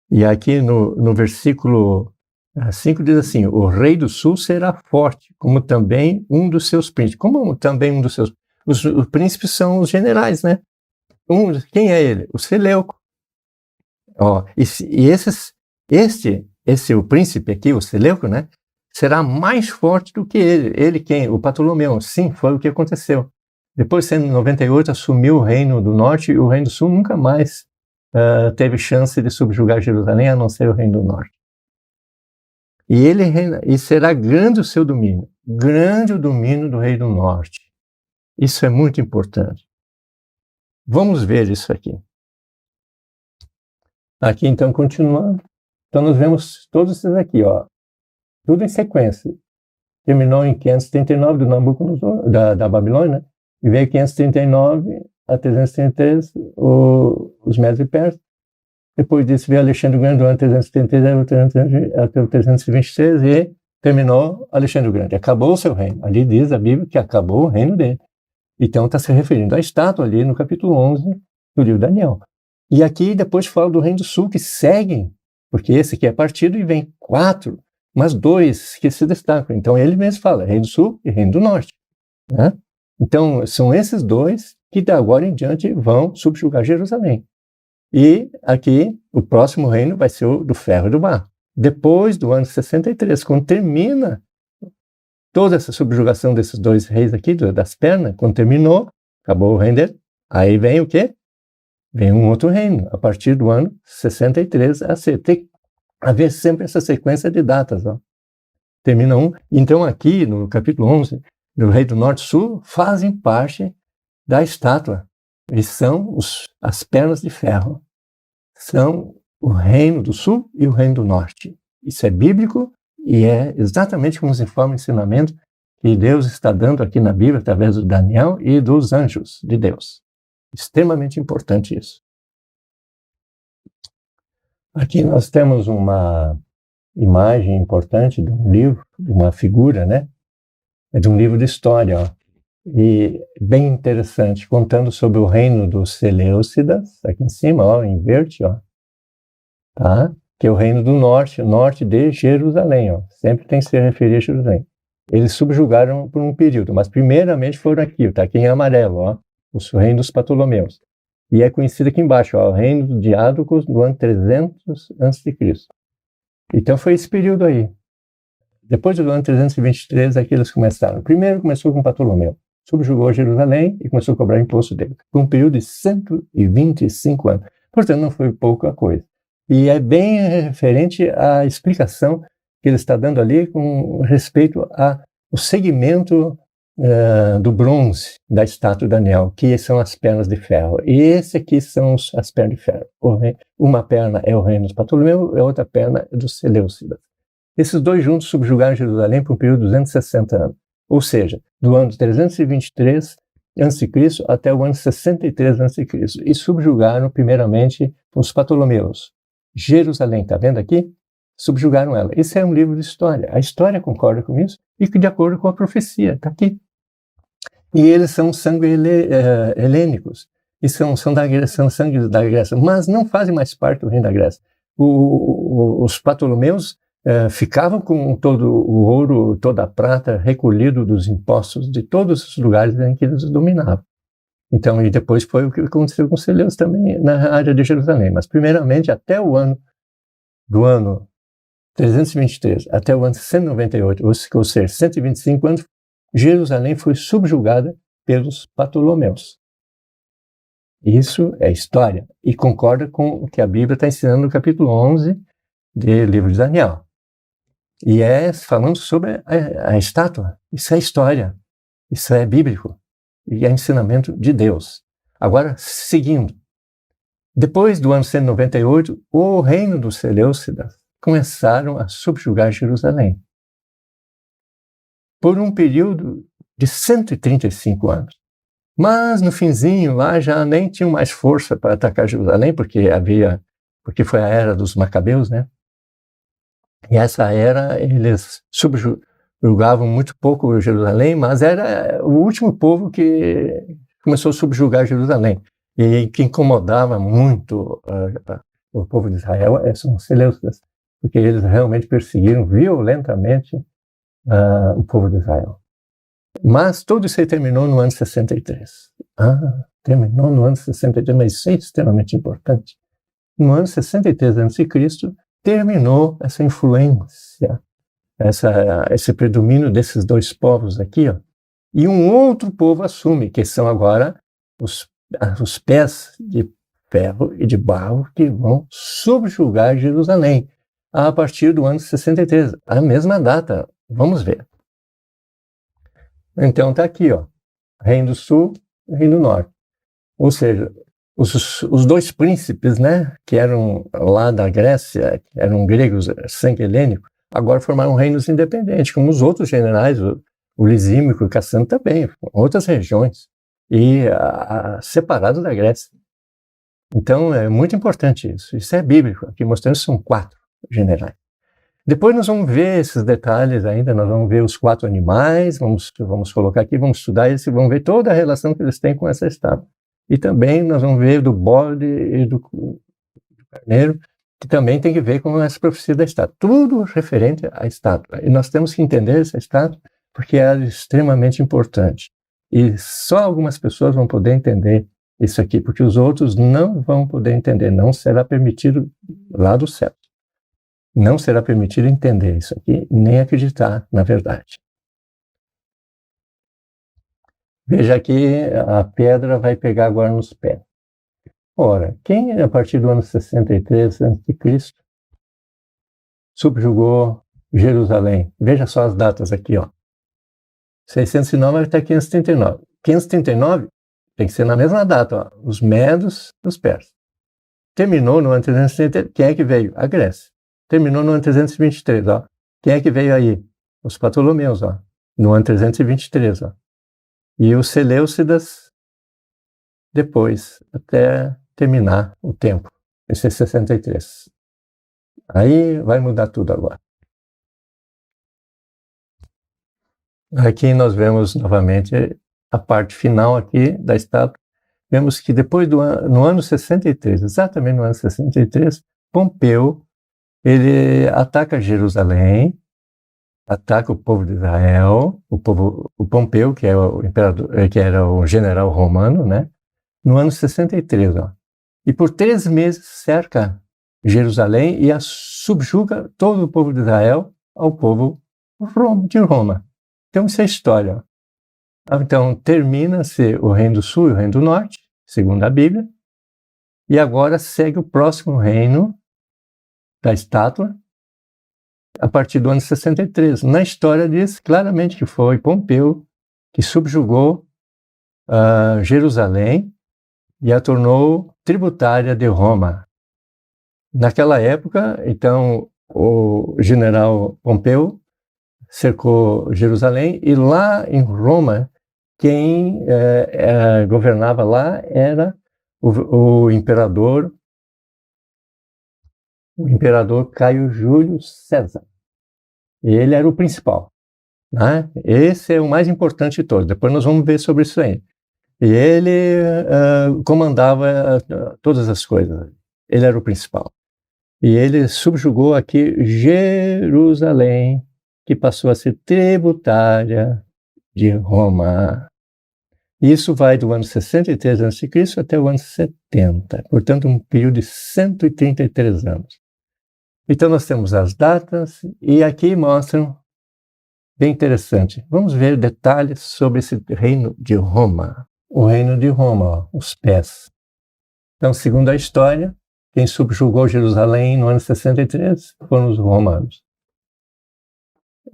Speaker 1: E aqui no versículo 5 diz assim: o rei do sul será forte, como também um dos seus príncipes. Como também um dos seus... Os príncipes são os generais, né? Quem é ele? O Seleuco. Ó, o príncipe aqui, o Seleuco, né? Será mais forte do que ele. Ele quem? O Ptolomeu. Sim, foi o que aconteceu. Depois, em 198, assumiu o Reino do Norte, e o Reino do Sul nunca mais teve chance de subjugar Jerusalém, a não ser o Reino do Norte. E será grande o seu domínio. Grande o domínio do Rei do Norte. Isso é muito importante. Vamos ver isso aqui. Aqui, então, continuando. Então, nós vemos todos esses aqui, ó. Tudo em sequência. Terminou em 539 do Nabucodonosor, da Babilônia, né? E veio 539 a 333 os Medos e Persas. Depois disso veio Alexandre o Grande do ano 333 até o 323 e terminou Alexandre o Grande. Acabou o seu reino. Ali diz a Bíblia que acabou o reino dele. Então está se referindo à estátua ali no capítulo 11 do livro de Daniel. E aqui depois fala do Reino do Sul que seguem, porque esse aqui é partido e vem 4, mas 2 que se destacam. Então ele mesmo fala Reino do Sul e Reino do Norte, né? Então são esses 2 que de agora em diante vão subjugar Jerusalém. E aqui o próximo reino vai ser o do ferro e do barro. Depois do ano 63, quando termina toda essa subjugação desses dois reis aqui, das pernas, quando terminou, acabou o reino dele, aí vem o quê? Vem um outro reino, a partir do ano 63 AC. Tem que haver sempre essa sequência de datas. Ó. Termina um. Então aqui, no capítulo 11, do Rei do Norte e Sul, fazem parte da estátua. E são as pernas de ferro. São o Reino do Sul e o Reino do Norte. Isso é bíblico e é exatamente como nos informa o ensinamento que Deus está dando aqui na Bíblia, através do Daniel e dos anjos de Deus. Extremamente importante isso. Aqui nós temos uma imagem importante de um livro, de uma figura, né? É de um livro de história, ó. E bem interessante, contando sobre o reino dos Seleucidas, aqui em cima, ó, em verde, ó, tá? Que é o reino do norte, norte de Jerusalém, ó. Sempre tem que se referir a Jerusalém. Eles subjugaram por um período, mas primeiramente foram aqui, tá aqui em amarelo, ó. O reino dos Ptolomeus. E é conhecido aqui embaixo, ó, o reino de Diádocos do ano 300 a.C. Então foi esse período aí. Depois do ano 323, aqui eles começaram. Primeiro começou com Ptolomeu, subjugou Jerusalém e começou a cobrar imposto dele. Por um período de 125 anos. Portanto, não foi pouca coisa. E é bem referente à explicação que ele está dando ali com respeito ao segmento do bronze da estátua de Daniel, que são as pernas de ferro. E esse aqui são as pernas de ferro. Uma perna é o reino dos Ptolomeus e a outra perna é dos Seleucidas. Esses dois juntos subjugaram Jerusalém por um período de 260 anos. Ou seja, do ano 323 a.C. até o ano 63 a.C. E subjugaram primeiramente os Ptolomeus. Jerusalém, está vendo aqui? Subjugaram ela. Esse é um livro de história. A história concorda com isso e de acordo com a profecia, está aqui. E eles são sangue helênicos, e são sangue da Grécia, mas não fazem mais parte do reino da Grécia. Os Ptolomeus ficavam com todo o ouro, toda a prata recolhido dos impostos de todos os lugares em que eles dominavam. Então, e depois foi o que aconteceu com os Seleucidas também na área de Jerusalém. Mas primeiramente, até o ano 323 até o ano 198, ou seja, 125 anos, Jerusalém foi subjugada pelos Ptolomeus. Isso é história e concorda com o que a Bíblia está ensinando no capítulo 11 do livro de Daniel. E falando sobre a estátua. Isso é história, isso é bíblico e é ensinamento de Deus. Agora, seguindo. Depois do ano 198, o reino dos Seleucidas começaram a subjugar Jerusalém por um período de 135 anos. Mas no finzinho lá já nem tinham mais força para atacar Jerusalém, porque foi a era dos Macabeus, né? E essa era eles subjugavam muito pouco Jerusalém, mas era o último povo que começou a subjugar Jerusalém. E que incomodava muito o povo de Israel são os Seleucidas, porque eles realmente perseguiram violentamente o povo de Israel. Mas tudo isso aí terminou no ano 63. Terminou no ano 63, mas isso é extremamente importante. No ano 63 a.C., terminou essa influência, esse predomínio desses dois povos aqui, ó, e um outro povo assume, que são agora os pés de ferro e de barro que vão subjugar Jerusalém a partir do ano 63, a mesma data. Vamos ver. Então está aqui, ó, Reino do Sul e Reino do Norte. Ou seja, os dois príncipes, né, que eram lá da Grécia, que eram gregos, sangue helênico, agora formaram reinos independentes, como os outros generais, o Lisímaco e o Cassandro também, outras regiões, e separados da Grécia. Então é muito importante isso. Isso é bíblico. Aqui mostrando são 4 generais. Depois nós vamos ver esses detalhes ainda, nós vamos ver os 4 animais, vamos colocar aqui, vamos estudar isso, vamos ver toda a relação que eles têm com essa estátua. E também nós vamos ver do bode e do carneiro, que também tem que ver com essa profecia da estátua. Tudo referente à estátua. E nós temos que entender essa estátua porque ela é extremamente importante. E só algumas pessoas vão poder entender isso aqui, porque os outros não vão poder entender, não será permitido lá do céu. Não será permitido entender isso aqui, nem acreditar na verdade. Veja que a pedra vai pegar agora nos pés. Ora, quem a partir do ano 63 a.C. subjugou Jerusalém? Veja só as datas aqui, ó. 609 até 539. 539 tem que ser na mesma data, ó. Os medos e os persas. Terminou no ano 333. Quem é que veio? A Grécia. Terminou no ano 323, ó. Quem é que veio aí? Os Ptolomeus, ó. No ano 323, ó. E os Seleucidas depois, até terminar o tempo. Esse é 63. Aí vai mudar tudo agora. Aqui nós vemos novamente a parte final aqui da estátua. Vemos que depois no ano 63, exatamente no ano 63, Pompeu, ele ataca Jerusalém, ataca o povo de Israel, o Pompeu, que é o imperador, que era o general romano, né? No ano 63, ó. E por 3 meses cerca Jerusalém e subjuga todo o povo de Israel ao povo de Roma. Então, isso é história. Então, termina-se o Reino do Sul e o Reino do Norte, segundo a Bíblia, e agora segue o próximo reino da estátua, a partir do ano 63. Na história diz claramente que foi Pompeu que subjugou Jerusalém e a tornou tributária de Roma. Naquela época, então, o general Pompeu cercou Jerusalém e lá em Roma, quem governava lá era o imperador Caio Júlio César. Ele era o principal, né? Esse é o mais importante de todos. Depois nós vamos ver sobre isso aí. E ele comandava todas as coisas. Ele era o principal. E ele subjugou aqui Jerusalém, que passou a ser tributária de Roma. Isso vai do ano 63 a.C. até o ano 70, portanto um período de 133 anos. Então nós temos as datas e aqui mostram, bem interessante, vamos ver detalhes sobre esse reino de Roma. O reino de Roma, ó, os pés. Então, segundo a história, quem subjugou Jerusalém no ano 63 foram os romanos.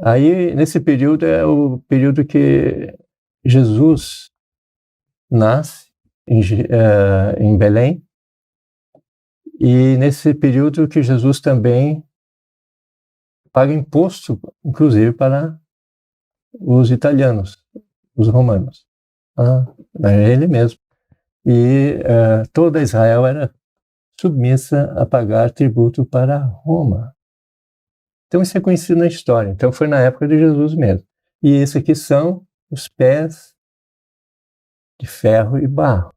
Speaker 1: Aí, nesse período, é o período que Jesus nasce em Belém, e nesse período que Jesus também paga imposto, inclusive, para os italianos, os romanos. É ele mesmo. E toda Israel era submissa a pagar tributo para Roma. Então isso é conhecido na história. Então foi na época de Jesus mesmo. E esse aqui são os pés de ferro e barro.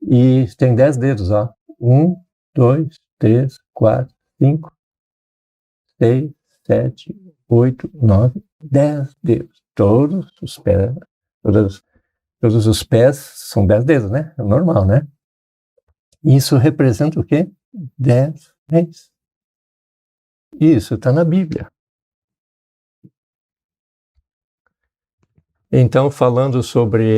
Speaker 1: E tem 10 dedos, ó. 1, 2, 3, 4, 5, 6, 7, 8, 9, 10 dedos. Todos os pés, todos os pés são 10 dedos, né? É normal, né? Isso representa o quê? 10 reis. Isso está na Bíblia. Então, falando sobre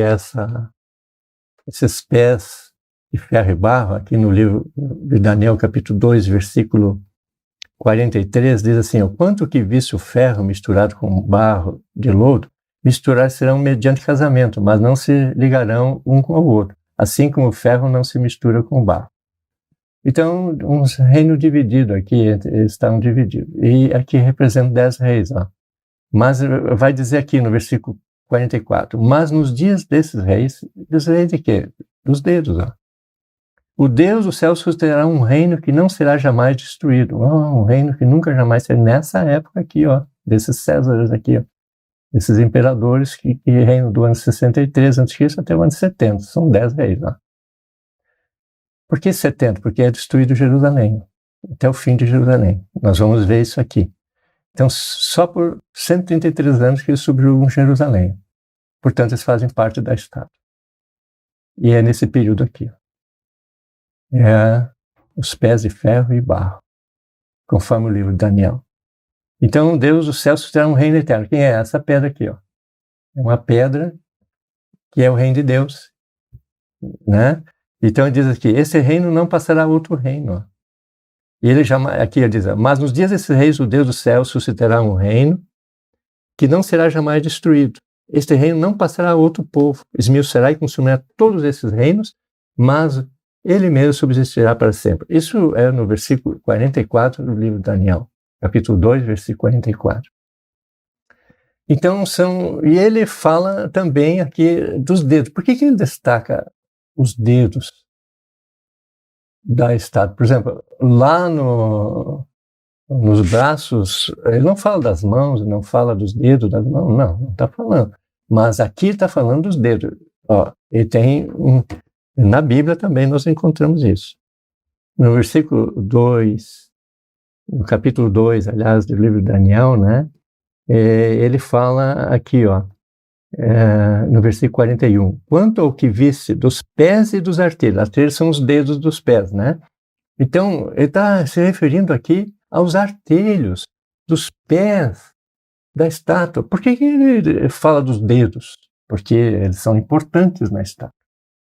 Speaker 1: esses pés de ferro e barro, aqui no livro de Daniel, capítulo 2, versículo 43, diz assim: o quanto que visse o ferro misturado com barro de lodo, misturar serão mediante casamento, mas não se ligarão um com o outro, assim como o ferro não se mistura com o barro. Então, um reino dividido aqui, eles estão divididos. E aqui representa 10 reis, ó. Mas vai dizer aqui no versículo 44, mas nos dias desses reis de quê? Dos dedos, ó. O Deus do céu sustentará um reino que não será jamais destruído. Um reino que nunca jamais será, nessa época aqui, ó, desses Césares aqui, ó. Esses imperadores que reinam do ano 63 a.C. até o ano 70. São 10 reis, ó. Por que 70? Porque é destruído Jerusalém, até o fim de Jerusalém. Nós vamos ver isso aqui. Então, só por 133 anos que eles subjugam Jerusalém. Portanto, eles fazem parte da estátua. E é nesse período aqui. Os pés de ferro e barro, conforme o livro de Daniel. Então, Deus do céu sustentará um reino eterno. Quem é essa pedra aqui? Ó? É uma pedra que é o reino de Deus, né? Então ele diz aqui, esse reino não passará a outro reino. Ó. E ele aqui ele diz, mas nos dias desses reis, o Deus do céu suscitará um reino que não será jamais destruído. Este reino não passará a outro povo, esmiuçará e consumirá todos esses reinos, mas ele mesmo subsistirá para sempre. Isso é no versículo 44 do livro de Daniel, capítulo 2, versículo 44. Então e ele fala também aqui dos dedos. Por que ele destaca os dedos da estátua? Por exemplo, lá nos braços, ele não fala das mãos, não fala dos dedos das mãos, não está falando. Mas aqui está falando dos dedos. Ó, ele tem na Bíblia também nós encontramos isso. No versículo 2, no capítulo 2, aliás, do livro de Daniel, né? Ele fala aqui, ó, no versículo 41, quanto ao que visse dos pés e dos artelhos. Artelhos são os dedos dos pés, né? Então, ele está se referindo aqui aos artelhos dos pés da estátua. Por que ele fala dos dedos? Porque eles são importantes na estátua.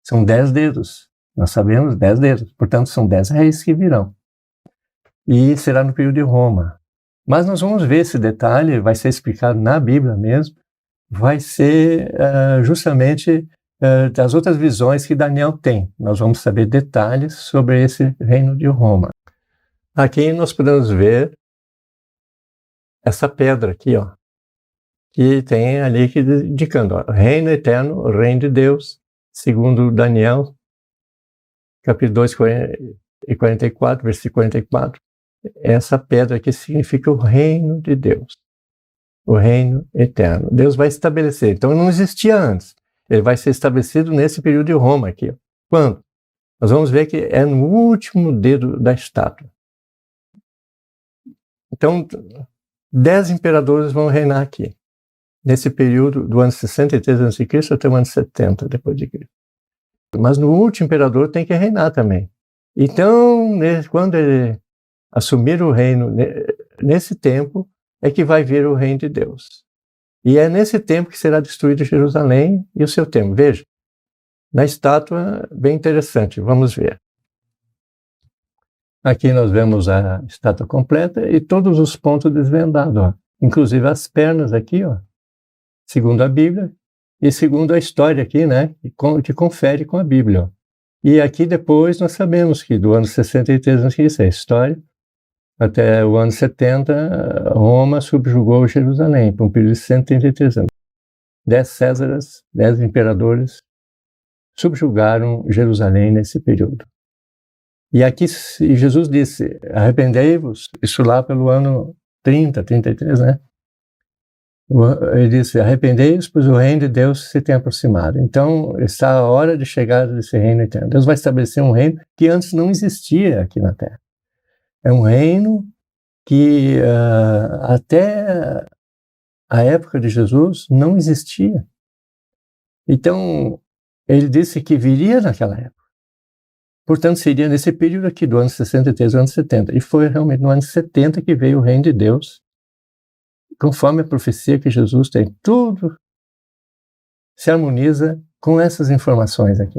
Speaker 1: São 10 dedos. Nós sabemos 10 dedos. Portanto, são 10 reis que virão. E será no período de Roma. Mas nós vamos ver esse detalhe, vai ser explicado na Bíblia mesmo, vai ser justamente das outras visões que Daniel tem. Nós vamos saber detalhes sobre esse reino de Roma. Aqui nós podemos ver essa pedra aqui, ó, que tem ali que indicando, ó, reino eterno, reino de Deus, segundo Daniel, capítulo 2, 44, versículo 44. Essa pedra aqui significa o reino de Deus, o reino eterno. Deus vai estabelecer. Então não existia antes. Ele vai ser estabelecido nesse período de Roma aqui. Ó. Quando? Nós vamos ver que é no último dedo da estátua. Então, 10 imperadores vão reinar aqui, nesse período do ano 63 a.C. até o ano 70 depois de Cristo. Mas no último imperador tem que reinar também. Então, quando ele assumir o reino, nesse tempo é que vai vir o reino de Deus. E é nesse tempo que será destruído Jerusalém e o seu templo. Veja, na estátua, bem interessante, vamos ver. Aqui nós vemos a estátua completa e todos os pontos desvendados, ó. Inclusive as pernas aqui, ó, segundo a Bíblia e segundo a história aqui, né, que confere com a Bíblia. Ó. E aqui depois nós sabemos que do ano 63 a.C., a história, até o ano 70, Roma subjugou Jerusalém, por um período de 133 anos. 10 Césares, 10 imperadores subjugaram Jerusalém nesse período. E aqui Jesus disse, arrependei-vos, isso lá pelo ano 30, 33, né? Ele disse, arrependei-vos, pois o reino de Deus se tem aproximado. Então, está a hora de chegar desse reino eterno. Deus vai estabelecer um reino que antes não existia aqui na Terra. É um reino que até a época de Jesus não existia. Então, ele disse que viria naquela época. Portanto, seria nesse período aqui, do ano 63 ao ano 70. E foi realmente no ano 70 que veio o reino de Deus, conforme a profecia que Jesus tem. Tudo se harmoniza com essas informações aqui.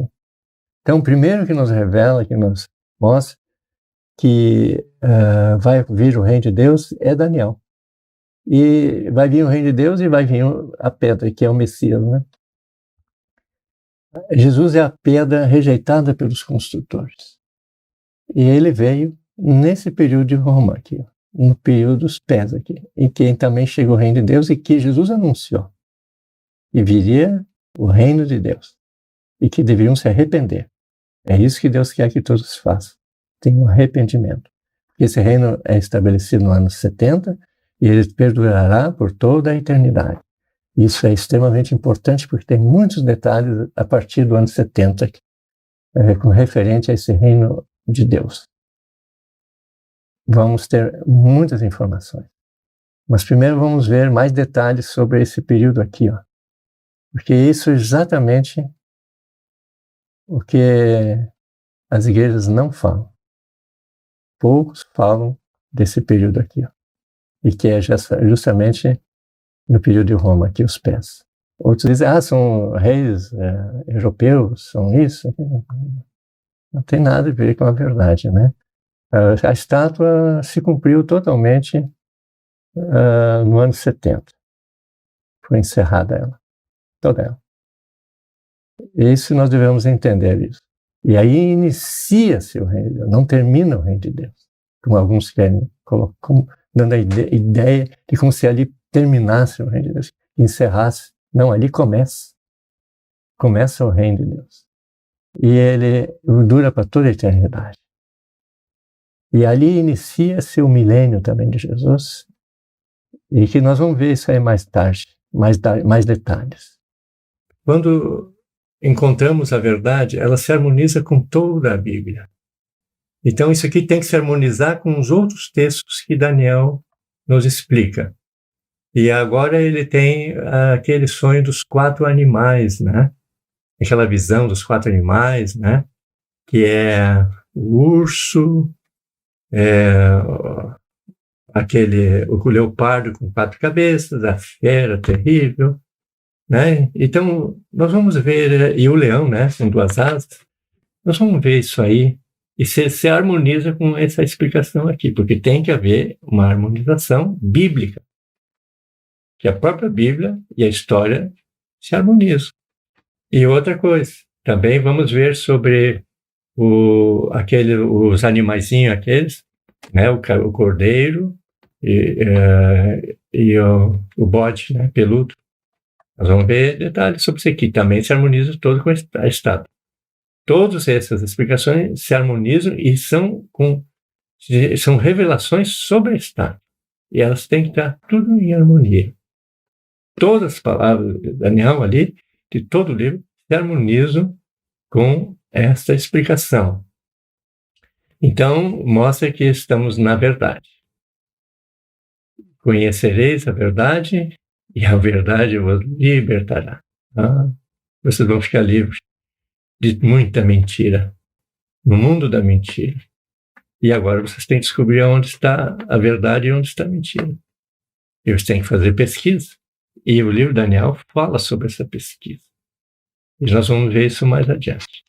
Speaker 1: Então, o primeiro que nos revela, que nos mostra que vai vir o reino de Deus é Daniel. E vai vir o reino de Deus e vai vir a pedra, que é o Messias, né? Jesus é a pedra rejeitada pelos construtores. E ele veio nesse período de Roma aqui, ó, no período dos pés aqui, em que também chegou o reino de Deus e que Jesus anunciou. E viria o reino de Deus. E que deveriam se arrepender. É isso que Deus quer que todos façam. Tenham arrependimento. Esse reino é estabelecido no ano 70 e ele perdurará por toda a eternidade. Isso é extremamente importante porque tem muitos detalhes a partir do ano 70 com referente a esse reino de Deus. Vamos ter muitas informações. Mas primeiro vamos ver mais detalhes sobre esse período aqui, ó. Porque isso é exatamente o que as igrejas não falam. Poucos falam desse período aqui, ó. E que é justamente no período de Roma, aqui os pés. Outros dizem, são reis europeus, são isso. Não tem nada a ver com a verdade, né? A estátua se cumpriu totalmente no ano 70. Foi encerrada ela, toda ela. Isso nós devemos entender isso. E aí inicia-se o reino de Deus, não termina o reino de Deus, como alguns querem colocar, dando a ideia de como se ali terminasse o reino de Deus, encerrasse. Não, ali começa o reino de Deus. E ele dura para toda a eternidade. E ali inicia-se o milênio também de Jesus, e que nós vamos ver isso aí mais tarde, mais detalhes. Quando encontramos a verdade, ela se harmoniza com toda a Bíblia. Então isso aqui tem que se harmonizar com os outros textos que Daniel nos explica. E agora ele tem aquele sonho dos 4 animais, né? Aquela visão dos 4 animais, né? Que é o urso, o leopardo com 4 cabeças, a fera terrível, né? Então, nós vamos ver, e o leão, né, com 2 asas, nós vamos ver isso aí, e se harmoniza com essa explicação aqui, porque tem que haver uma harmonização bíblica, que a própria Bíblia e a história se harmonizam. E outra coisa, também vamos ver sobre os animaizinhos aqueles, né, o cordeiro e o bode, né, peludo. Nós vamos ver detalhes sobre isso aqui. Também se harmoniza todo com a estátua. Todas essas explicações se harmonizam e são revelações sobre a estátua. E elas têm que estar tudo em harmonia. Todas as palavras de Daniel ali, de todo o livro, se harmonizam com esta explicação. Então, mostra que estamos na verdade. Conhecereis a verdade e a verdade vos libertará. Vocês vão ficar livres de muita mentira, no mundo da mentira. E agora vocês têm que descobrir onde está a verdade e onde está a mentira. E vocês têm que fazer pesquisa. E o livro Daniel fala sobre essa pesquisa. E nós vamos ver isso mais adiante.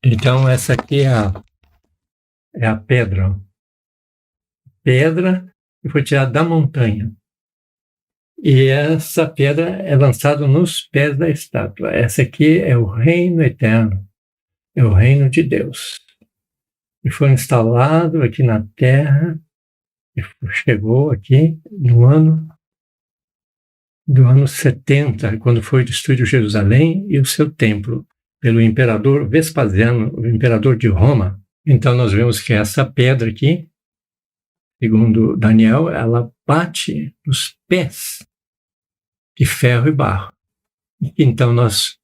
Speaker 1: Então, essa aqui é a pedra. Pedra que foi tirada da montanha. E essa pedra é lançada nos pés da estátua. Essa aqui é o reino eterno. É o reino de Deus. E foi instalado aqui na terra. E chegou aqui no ano 70, quando foi destruído Jerusalém e o seu templo pelo imperador Vespasiano, o imperador de Roma. Então nós vemos que essa pedra aqui, segundo Daniel, ela bate nos pés de ferro e barro. Então nós,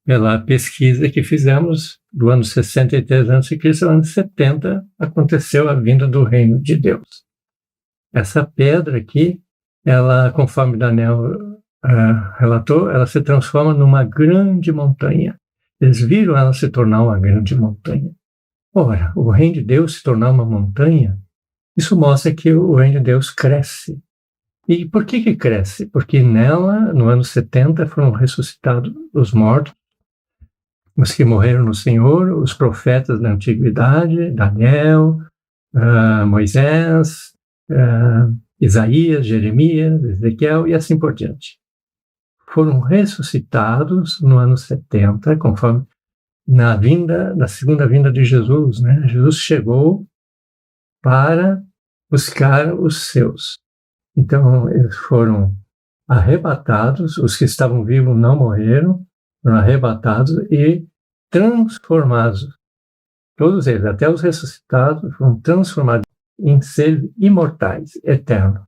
Speaker 1: pela pesquisa que fizemos, do ano 63 a.C., no ano 70, aconteceu a vinda do reino de Deus. Essa pedra aqui, ela, conforme Daniel relatou, ela se transforma numa grande montanha. Eles viram ela se tornar uma grande montanha. Ora, o reino de Deus se tornar uma montanha, isso mostra que o reino de Deus cresce. E por que cresce? Porque nela, no ano 70, foram ressuscitados os mortos, os que morreram no Senhor, os profetas da antiguidade, Daniel, Moisés, Isaías, Jeremias, Ezequiel e assim por diante. Foram ressuscitados no ano 70, conforme na segunda vinda de Jesus, né? Jesus chegou para buscar os seus. Então, eles foram arrebatados, os que estavam vivos não morreram, foram arrebatados e transformados. Todos eles, até os ressuscitados, foram transformados em seres imortais, eternos.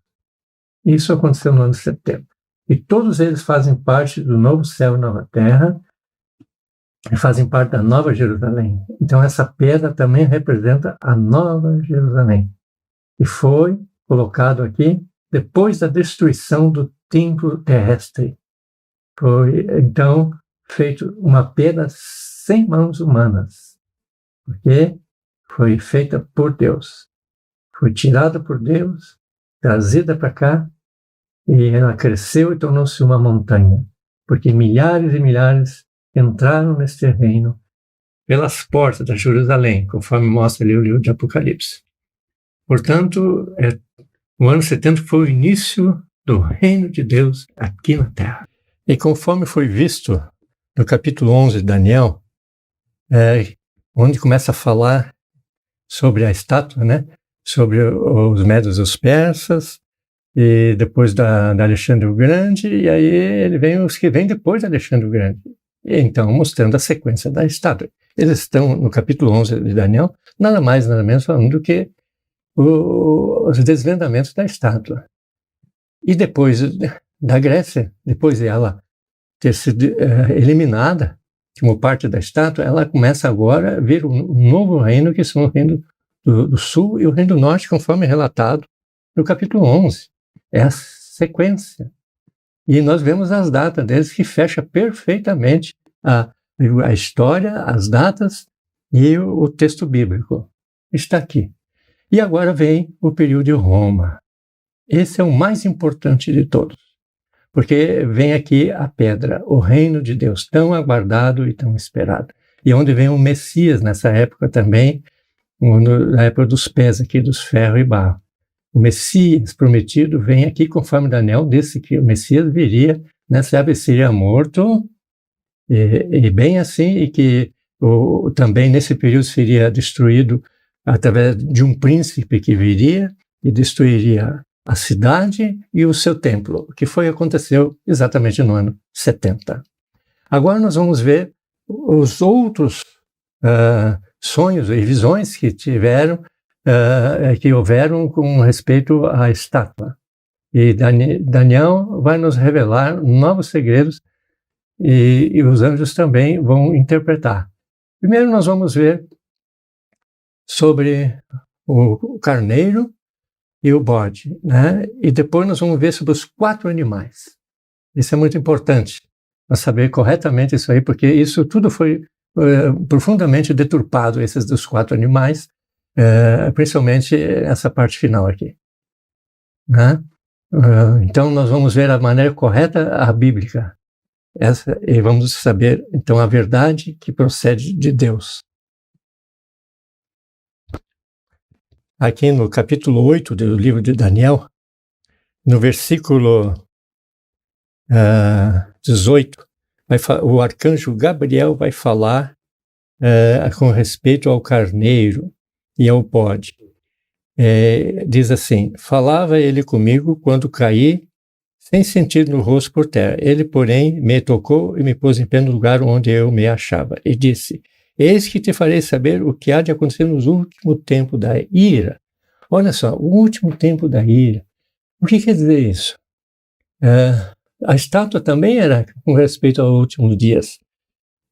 Speaker 1: Isso aconteceu no ano 70. E todos eles fazem parte do novo céu e nova terra, e fazem parte da Nova Jerusalém. Então essa pedra também representa a Nova Jerusalém. E foi colocado aqui depois da destruição do templo terrestre. Foi, então, feito uma pedra sem mãos humanas, porque foi feita por Deus. Foi tirada por Deus, trazida para cá e ela cresceu e tornou-se uma montanha, porque milhares e milhares entraram neste reino pelas portas de Jerusalém, conforme mostra ali o livro de Apocalipse. Portanto, o ano 70 foi o início do reino de Deus aqui na Terra. E conforme foi visto no capítulo 11 de Daniel, onde começa a falar sobre a estátua, né? Sobre os medos e os persas, e depois da Alexandre o Grande, e aí ele vem os que vêm depois de Alexandre o Grande. E então, mostrando a sequência da estátua. Eles estão no capítulo 11 de Daniel, nada mais, nada menos falando do que os desvendamentos da estátua. E depois da Grécia, depois de ela ter sido eliminada como parte da estátua, ela começa agora a vir um novo reino, que são o reino do sul e o reino do norte, conforme relatado no capítulo 11. É a sequência. E nós vemos as datas deles, que fecha perfeitamente a história, as datas e o texto bíblico. Está aqui. E agora vem o período de Roma. Esse é o mais importante de todos, porque vem aqui a pedra, o reino de Deus, tão aguardado e tão esperado. E onde vem o Messias nessa época também, na época dos pés aqui, dos ferro e barro. O Messias prometido vem aqui, conforme Daniel disse que o Messias viria nessa época, seria morto, e bem assim, e que também nesse período seria destruído através de um príncipe que viria e destruiria a cidade e o seu templo, que aconteceu exatamente no ano 70. Agora nós vamos ver os outros sonhos e visões que houveram com respeito à estátua. E Daniel vai nos revelar novos segredos e os anjos também vão interpretar. Primeiro nós vamos ver sobre o carneiro e o bode, né? E depois nós vamos ver sobre os 4 animais. Isso é muito importante, para saber corretamente isso aí, porque isso tudo foi profundamente deturpado, esses dos 4 animais, principalmente essa parte final aqui, né? Então nós vamos ver a maneira correta, a bíblica, e vamos saber então a verdade que procede de Deus. Aqui no capítulo 8 do livro de Daniel, no versículo 18, o arcanjo Gabriel vai falar com respeito ao carneiro e ao bode. Diz assim: falava ele comigo quando caí, sem sentir no rosto por terra. Ele, porém, me tocou e me pôs em pé no lugar onde eu me achava. E disse: eis que te farei saber o que há de acontecer nos últimos tempos da ira. Olha só, o último tempo da ira. O que quer dizer isso? A estátua também era com respeito aos últimos dias.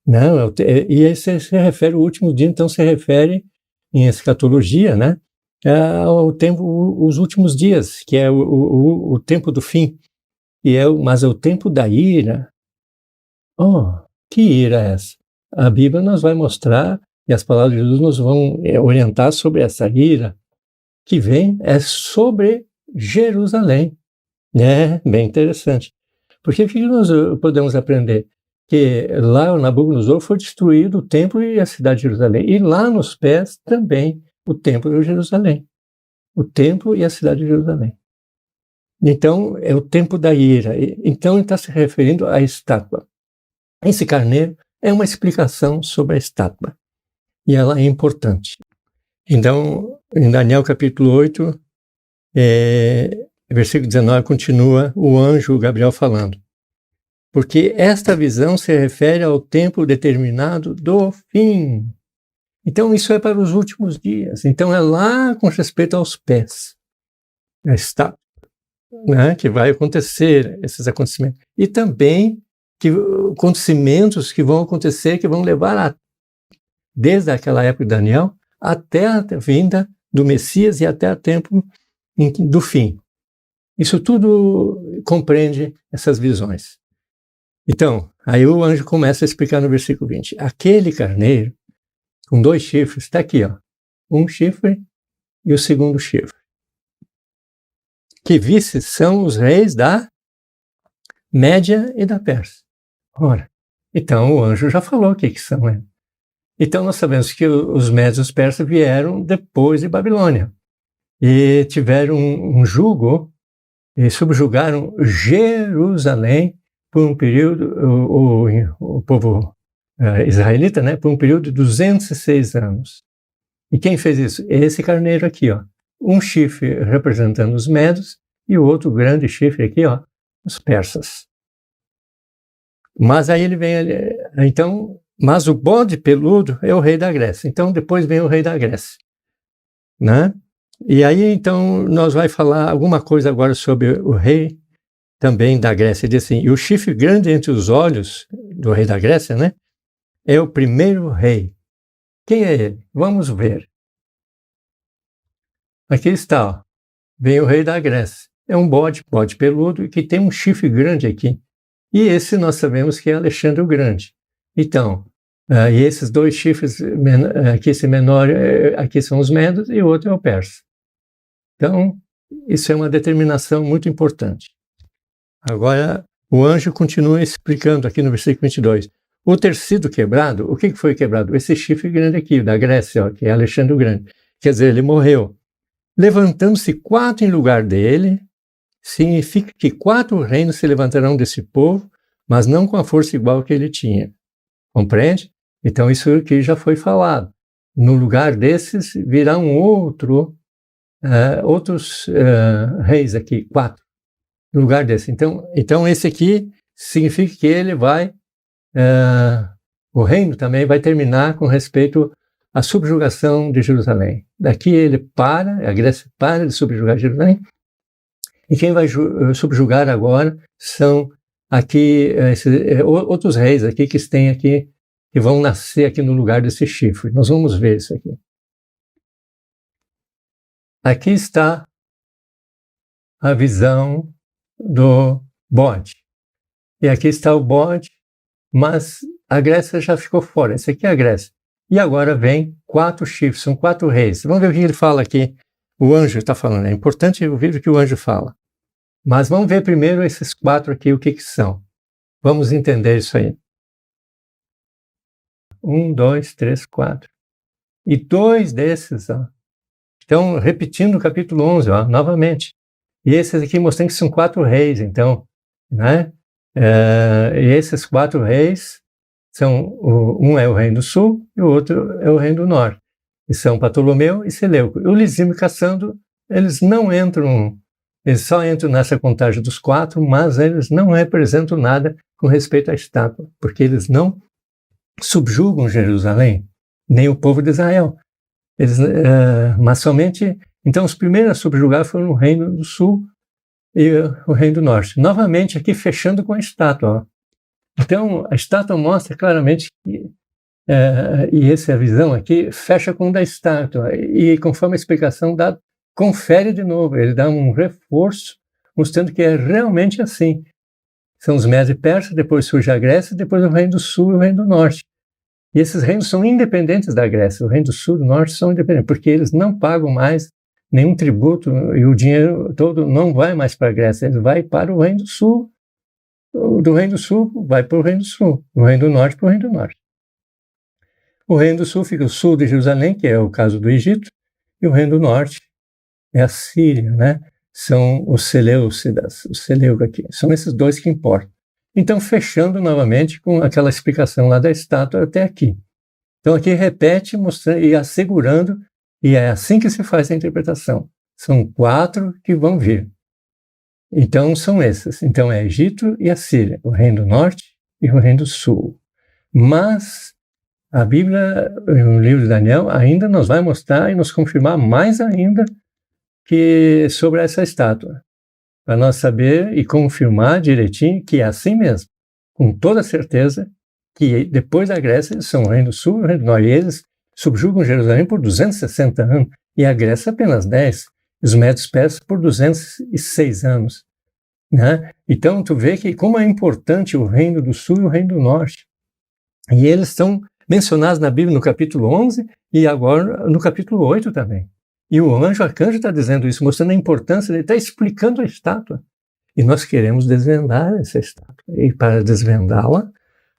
Speaker 1: Não, e aí se refere ao último dia, então se refere em escatologia, né, ao tempo, os últimos dias, que é o tempo do fim, mas é o tempo da ira. Oh, que ira é essa? A Bíblia nos vai mostrar, e as palavras de Jesus nos vão orientar sobre essa ira, que vem sobre Jerusalém. Bem interessante. Porque o que nós podemos aprender? Que lá o Nabucodonosor foi destruído o templo e a cidade de Jerusalém. E lá nos pés também o templo de Jerusalém. O templo e a cidade de Jerusalém. Então, é o tempo da ira. Então, ele está se referindo à estátua. Esse carneiro é uma explicação sobre a estátua. E ela é importante. Então, em Daniel capítulo 8, versículo 19, continua o anjo Gabriel falando. Porque esta visão se refere ao tempo determinado do fim. Então, isso é para os últimos dias. Então, é lá com respeito aos pés. Está, né, que vai acontecer esses acontecimentos. E também acontecimentos que vão acontecer, que vão levar desde aquela época de Daniel até a vinda do Messias e até o tempo do fim. Isso tudo compreende essas visões. Então, aí o anjo começa a explicar no versículo 20. Aquele carneiro, com 2 chifres, está aqui, ó. Um chifre e o segundo chifre. que visse são os reis da Média e da Pérsia. Ora, então o anjo já falou o que são eles. Então nós sabemos que os médios e os persas vieram depois de Babilônia e tiveram um jugo e subjugaram Jerusalém por um período, o povo israelita, né, por um período de 206 anos. E quem fez isso? Esse carneiro aqui, ó. Um chifre representando os medos e o outro grande chifre aqui, ó, os persas. Mas aí ele vem ali, então, mas o bode peludo é o rei da Grécia. Então depois vem o rei da Grécia, né? E aí então nós vai falar alguma coisa agora sobre o rei também da Grécia. Ele diz assim: e o chifre grande entre os olhos do rei da Grécia, né? É o primeiro rei. Quem é ele? Vamos ver. Aqui está, ó. Vem o rei da Grécia. É um bode peludo, que tem um chifre grande aqui. E esse nós sabemos que é Alexandre o Grande. Então, e esses dois chifres, aqui esse menor, aqui são os medos e o outro é o persa. Então, isso é uma determinação muito importante. Agora, o anjo continua explicando aqui no versículo 22. O ter sido quebrado, o que foi quebrado? Esse chifre grande aqui, da Grécia, ó, que é Alexandre o Grande. Quer dizer, ele morreu. Levantando-se 4 em lugar dele, significa que 4 reinos se levantarão desse povo, mas não com a força igual que ele tinha. Compreende? Então isso aqui já foi falado. No lugar desses virão outros reis aqui, 4. No lugar desse. Então esse aqui significa que ele vai, o reino também vai terminar com respeito à subjugação de Jerusalém. Daqui a Grécia para de subjugar Jerusalém. E quem vai subjugar agora são aqui outros reis aqui que têm aqui, que vão nascer aqui no lugar desse chifre. Nós vamos ver isso aqui. Aqui está a visão do bode. E aqui está o bode, mas a Grécia já ficou fora. Essa aqui é a Grécia. E agora vem 4 chifres, são 4 reis. Vamos ver o que ele fala aqui. O anjo está falando. É importante ouvir o que o anjo fala. Mas vamos ver primeiro esses 4 aqui, o que são. Vamos entender isso aí. 1, 2, 3, 4. E 2 desses, ó, estão repetindo o capítulo 11, ó, novamente. E esses aqui mostrando que são 4 reis, então, né? E esses 4 reis são, um é o reino do sul e o outro é o reino do norte. E são Ptolomeu e Seleuco. O Lisímio e Cassandro, eles não entram, eles só entram nessa contagem dos 4, mas eles não representam nada com respeito à estátua, porque eles não subjugam Jerusalém, nem o povo de Israel. Eles, mas somente, então os primeiros a subjugar foram o reino do sul e o reino do norte. Novamente aqui fechando com a estátua. Ó. Então a estátua mostra claramente que, e essa visão aqui fecha com o da estátua, e conforme a explicação dada, confere de novo, ele dá um reforço, mostrando que é realmente assim. São os Médios e Persas, depois surge a Grécia, depois o reino do sul e o reino do norte. E esses reinos são independentes da Grécia. O reino do sul e do norte são independentes, porque eles não pagam mais nenhum tributo e o dinheiro todo não vai mais para a Grécia, ele vai para o reino do sul. Do reino do sul vai para o reino do sul, o reino do norte para o reino do norte. O reino do sul fica o sul de Jerusalém, que é o caso do Egito, e o reino do norte é a Síria, né? São os Seleucidas, os Seleucos aqui. São esses 2 que importam. Então, fechando novamente com aquela explicação lá da estátua até aqui. Então, aqui repete, mostrando e assegurando, e é assim que se faz a interpretação. São 4 que vão vir. Então, são esses. Então, é Egito e a Síria, o reino do norte e o reino do sul. Mas a Bíblia, no livro de Daniel, ainda nos vai mostrar e nos confirmar mais ainda que sobre essa estátua. Para nós saber e confirmar direitinho que é assim mesmo, com toda certeza, que depois da Grécia eles são o reino do sul e o reino do norte. E eles subjugam Jerusalém por 260 anos, e a Grécia apenas 10, e os médios persas por 206 anos. Né? Então, tu vê que como é importante o reino do sul e o reino do norte. E eles estão mencionados na Bíblia no capítulo 11 e agora no capítulo 8 também. E o anjo arcanjo está dizendo isso, mostrando a importância, ele está explicando a estátua. E nós queremos desvendar essa estátua. E para desvendá-la,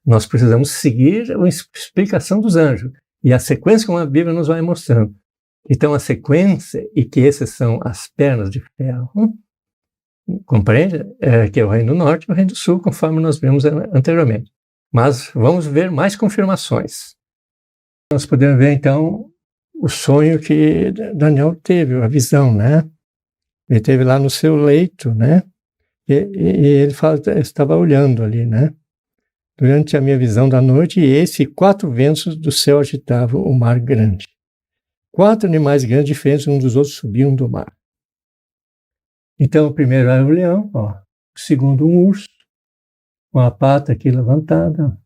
Speaker 1: nós precisamos seguir a explicação dos anjos. E a sequência como a Bíblia nos vai mostrando. Então, a sequência, e que essas são as pernas de ferro, compreende? Que é o reino do norte e o reino do sul, conforme nós vimos anteriormente. Mas vamos ver mais confirmações. Nós podemos ver, então, o sonho que Daniel teve, a visão, né? Ele teve lá no seu leito, né? E ele fala, estava olhando ali, né? Durante a minha visão da noite, e eis que 4 ventos do céu agitavam o mar grande. 4 animais grandes, diferentes uns dos outros, subiam do mar. Então, o primeiro era o leão, ó. O segundo, um urso, com a pata aqui levantada.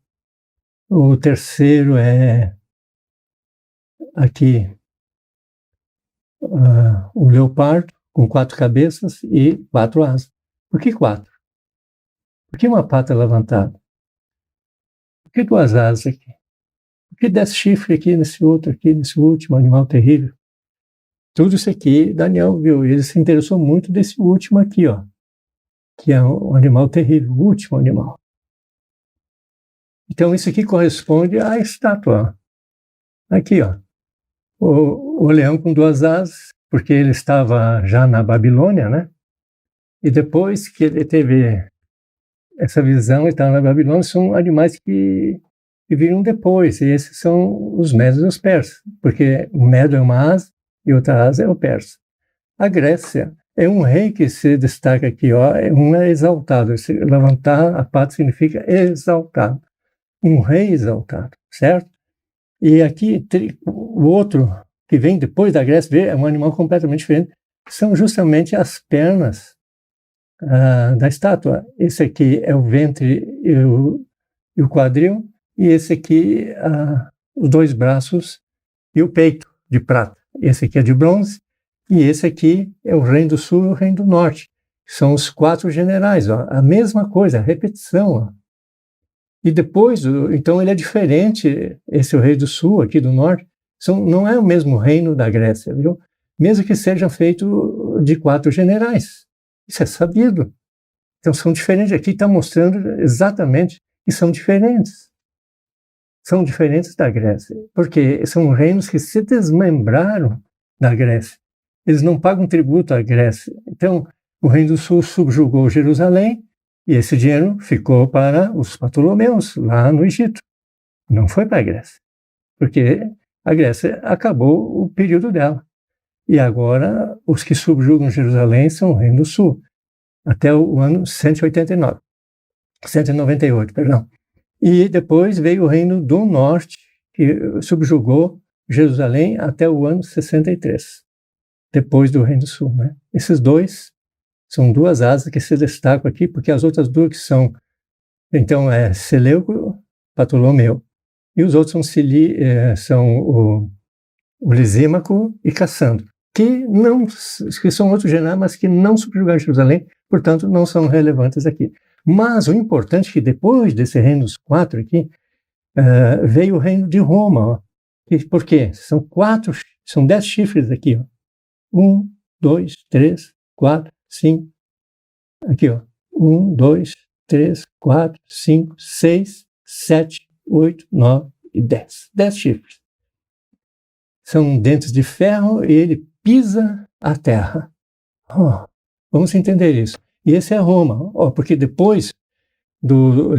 Speaker 1: O terceiro é aqui o leopardo, com 4 cabeças e 4 asas. Por que 4? Por que uma pata levantada? Por que 2 asas aqui? Por que 10 chifres aqui, nesse outro aqui, nesse último animal terrível? Tudo isso aqui Daniel viu. Ele se interessou muito desse último aqui, ó, que é um animal terrível, o último animal. Então isso aqui corresponde à estátua. Aqui, ó. O leão com 2 asas, porque ele estava já na Babilônia, né? E depois que ele teve essa visão, ele estava na Babilônia, são animais que viram depois, e esses são os medos e os persas, porque o medo é uma asa e outra asa é o persa. A Grécia é um rei que se destaca aqui, ó, um é exaltado, se levantar a pata significa exaltado, um rei exaltado, certo? E aqui o outro que vem depois da Grécia é um animal completamente diferente, são justamente as pernas da estátua. Esse aqui é o ventre e o quadril, e esse aqui os 2 braços e o peito de prata. Esse aqui é de bronze, e esse aqui é o reino do sul e o reino do norte. São os 4 generais, ó, a mesma coisa, a repetição. Ó. E depois, então ele é diferente, esse é o rei do sul, aqui do norte, não é o mesmo reino da Grécia, viu? Mesmo que seja feito de 4 generais. Isso é sabido. Então são diferentes. Aqui está mostrando exatamente que são diferentes. São diferentes da Grécia, porque são reinos que se desmembraram da Grécia. Eles não pagam tributo à Grécia. Então, o reino do sul subjugou Jerusalém e esse dinheiro ficou para os Ptolomeus, lá no Egito. Não foi para a Grécia, porque a Grécia acabou o período dela. E agora, os que subjugam Jerusalém são o reino do sul, até o ano 198, perdão. E depois veio o reino do norte, que subjugou Jerusalém até o ano 63, depois do reino do sul, né? Esses 2 são 2 asas que se destacam aqui, porque as outras 2 que são, então, Seleuco, Ptolomeu, e os outros são o Lisímaco e Cassandro, que são outros generais, mas que não subjugaram Jerusalém, portanto, não são relevantes aqui. Mas o importante é que depois desse reino dos 4 aqui, veio o reino de Roma. Ó. Por quê? São 10 chifres aqui. Ó. 1, 2, 3, 4, 5. Aqui, ó. 1, 2, 3, 4, 5, 6, 7, 8, 9 e 10. 10 chifres. São dentes de ferro e ele pisa a terra. Oh, vamos entender isso. E esse é Roma, porque depois do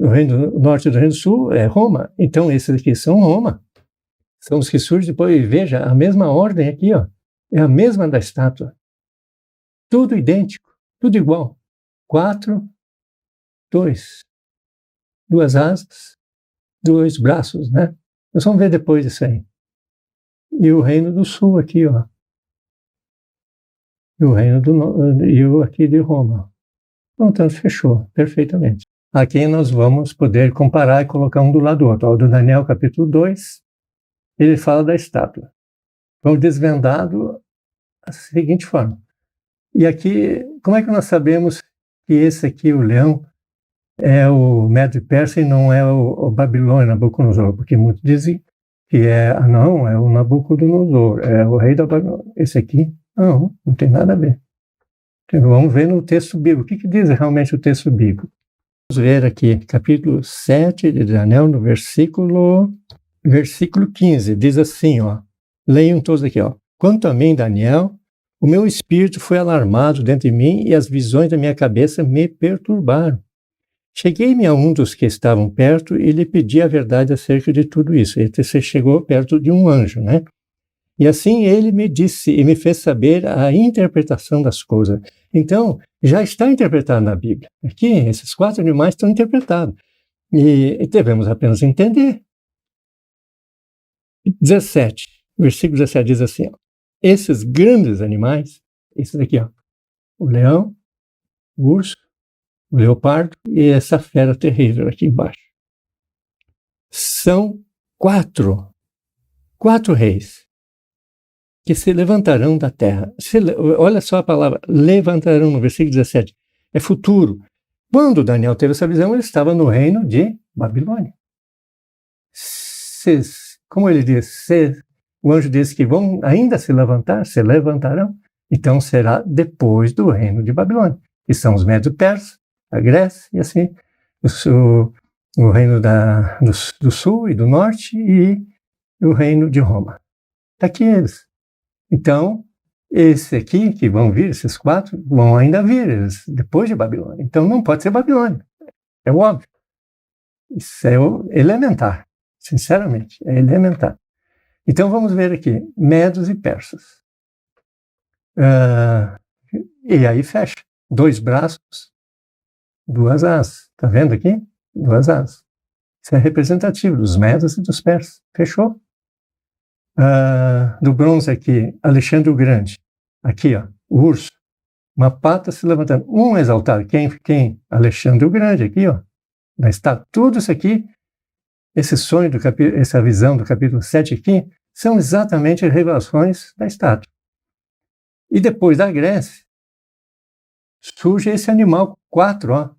Speaker 1: reino do norte e do reino do sul é Roma. Então esses aqui são Roma. São os que surgem depois. Veja, a mesma ordem aqui, ó, é a mesma da estátua. Tudo idêntico, tudo igual. 4, 2 asas, 2 braços, né? Nós vamos ver depois isso aí. E o reino do sul aqui, ó. E o reino e o aqui de Roma. Então, fechou perfeitamente. Aqui nós vamos poder comparar e colocar um do lado do outro. O do Daniel, capítulo 2, ele fala da estátua. Vamos desvendado da seguinte forma. E aqui, como é que nós sabemos que esse aqui, o leão, é o Medo Persa e não é o Babilônia, Nabucodonosor? Porque muitos dizem que não, é o Nabucodonosor, é o rei da Babilônia. Esse aqui, não tem nada a ver. Então, vamos ver no texto bíblico. O que diz realmente o texto bíblico? Vamos ver aqui, capítulo 7 de Daniel, no versículo 15, diz assim, leiam todos aqui, Quanto a mim, Daniel, o meu espírito foi alarmado dentro de mim e as visões da minha cabeça me perturbaram. Cheguei-me a um dos que estavam perto e lhe pedi a verdade acerca de tudo isso. Você chegou perto de um anjo, né? E assim ele me disse e me fez saber a interpretação das coisas. Então, já está interpretado na Bíblia. Aqui, esses 4 animais estão interpretados. E devemos apenas entender. 17, versículo 17 diz assim, esses grandes animais, esses aqui, o leão, o urso, o leopardo e essa fera terrível aqui embaixo. São 4 reis que se levantarão da terra. Olha só a palavra, levantarão, no versículo 17. É futuro. Quando Daniel teve essa visão, ele estava no reino de Babilônia. Como ele diz, o anjo disse que vão ainda se levantarão, então será depois do reino de Babilônia, que são os Médios Persas, a Grécia, e assim, o reino do sul e do norte e o reino de Roma. Está aqui eles. Então, esse aqui, que vão vir, esses 4, vão ainda vir, eles, depois de Babilônia. Então, não pode ser Babilônia. É óbvio. Isso é elementar. Sinceramente, é elementar. Então, vamos ver aqui. Medos e persas. E aí fecha. 2 braços, 2 asas. Está vendo aqui? 2 asas. Isso é representativo dos medos e dos persas. Fechou? Do bronze aqui, Alexandre o Grande. Aqui, o urso. Uma pata se levantando. Um exaltado. Quem? Alexandre o Grande, aqui, Está tudo isso aqui. Esse sonho, essa visão do capítulo 7 aqui, são exatamente as revelações da estátua. E depois da Grécia, surge esse animal 4,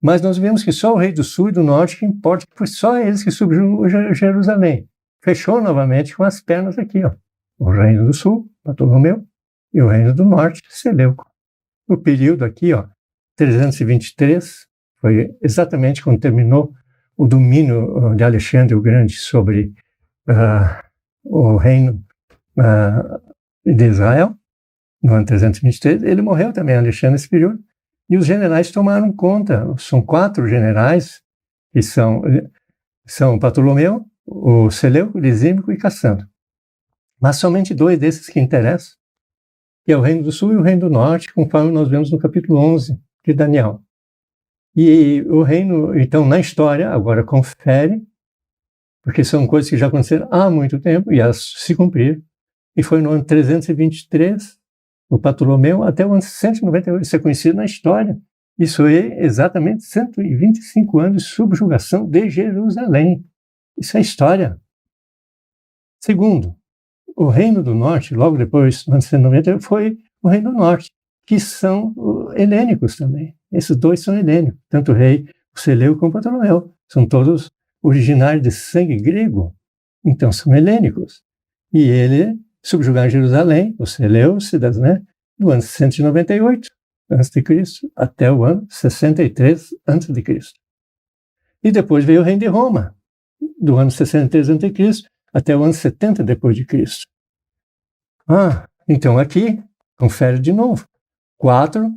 Speaker 1: Mas nós vemos que só o rei do sul e do norte que importa, que foi só eles que subjugou Jerusalém. Fechou novamente com as pernas aqui, O reino do sul, Ptolomeu, e o reino do norte, Seleuco. O período aqui, 323, foi exatamente quando terminou o domínio de Alexandre o Grande sobre o reino de Israel, no ano 323. Ele morreu também, Alexandre, nesse período, e os generais tomaram conta. São 4 generais, que são Ptolomeu, o Seleuco, Lisímaco e Cassandro. Mas somente 2 desses que interessam, que é o reino do sul e o reino do norte, conforme nós vemos no capítulo 11 de Daniel. E o reino, então, na história, agora confere, porque são coisas que já aconteceram há muito tempo e elas se cumpriram. E foi no ano 323, o Ptolomeu, até o ano 198, isso é conhecido na história. Isso é exatamente 125 anos de subjugação de Jerusalém. Isso é história. Segundo, o reino do norte, logo depois, no ano 190, foi o reino do norte, que são helênicos também. Esses 2 são helênicos, tanto o rei, o Seleuco como o Ptolomeu. São todos originários de sangue grego, então são helênicos. E ele subjugaram Jerusalém, os Seleucidas, do ano 198 a.C. até o ano 63 a.C. E depois veio o reino de Roma, do ano 63 a.C. até o ano 70 depois de Cristo. Então aqui, confere de novo. 4,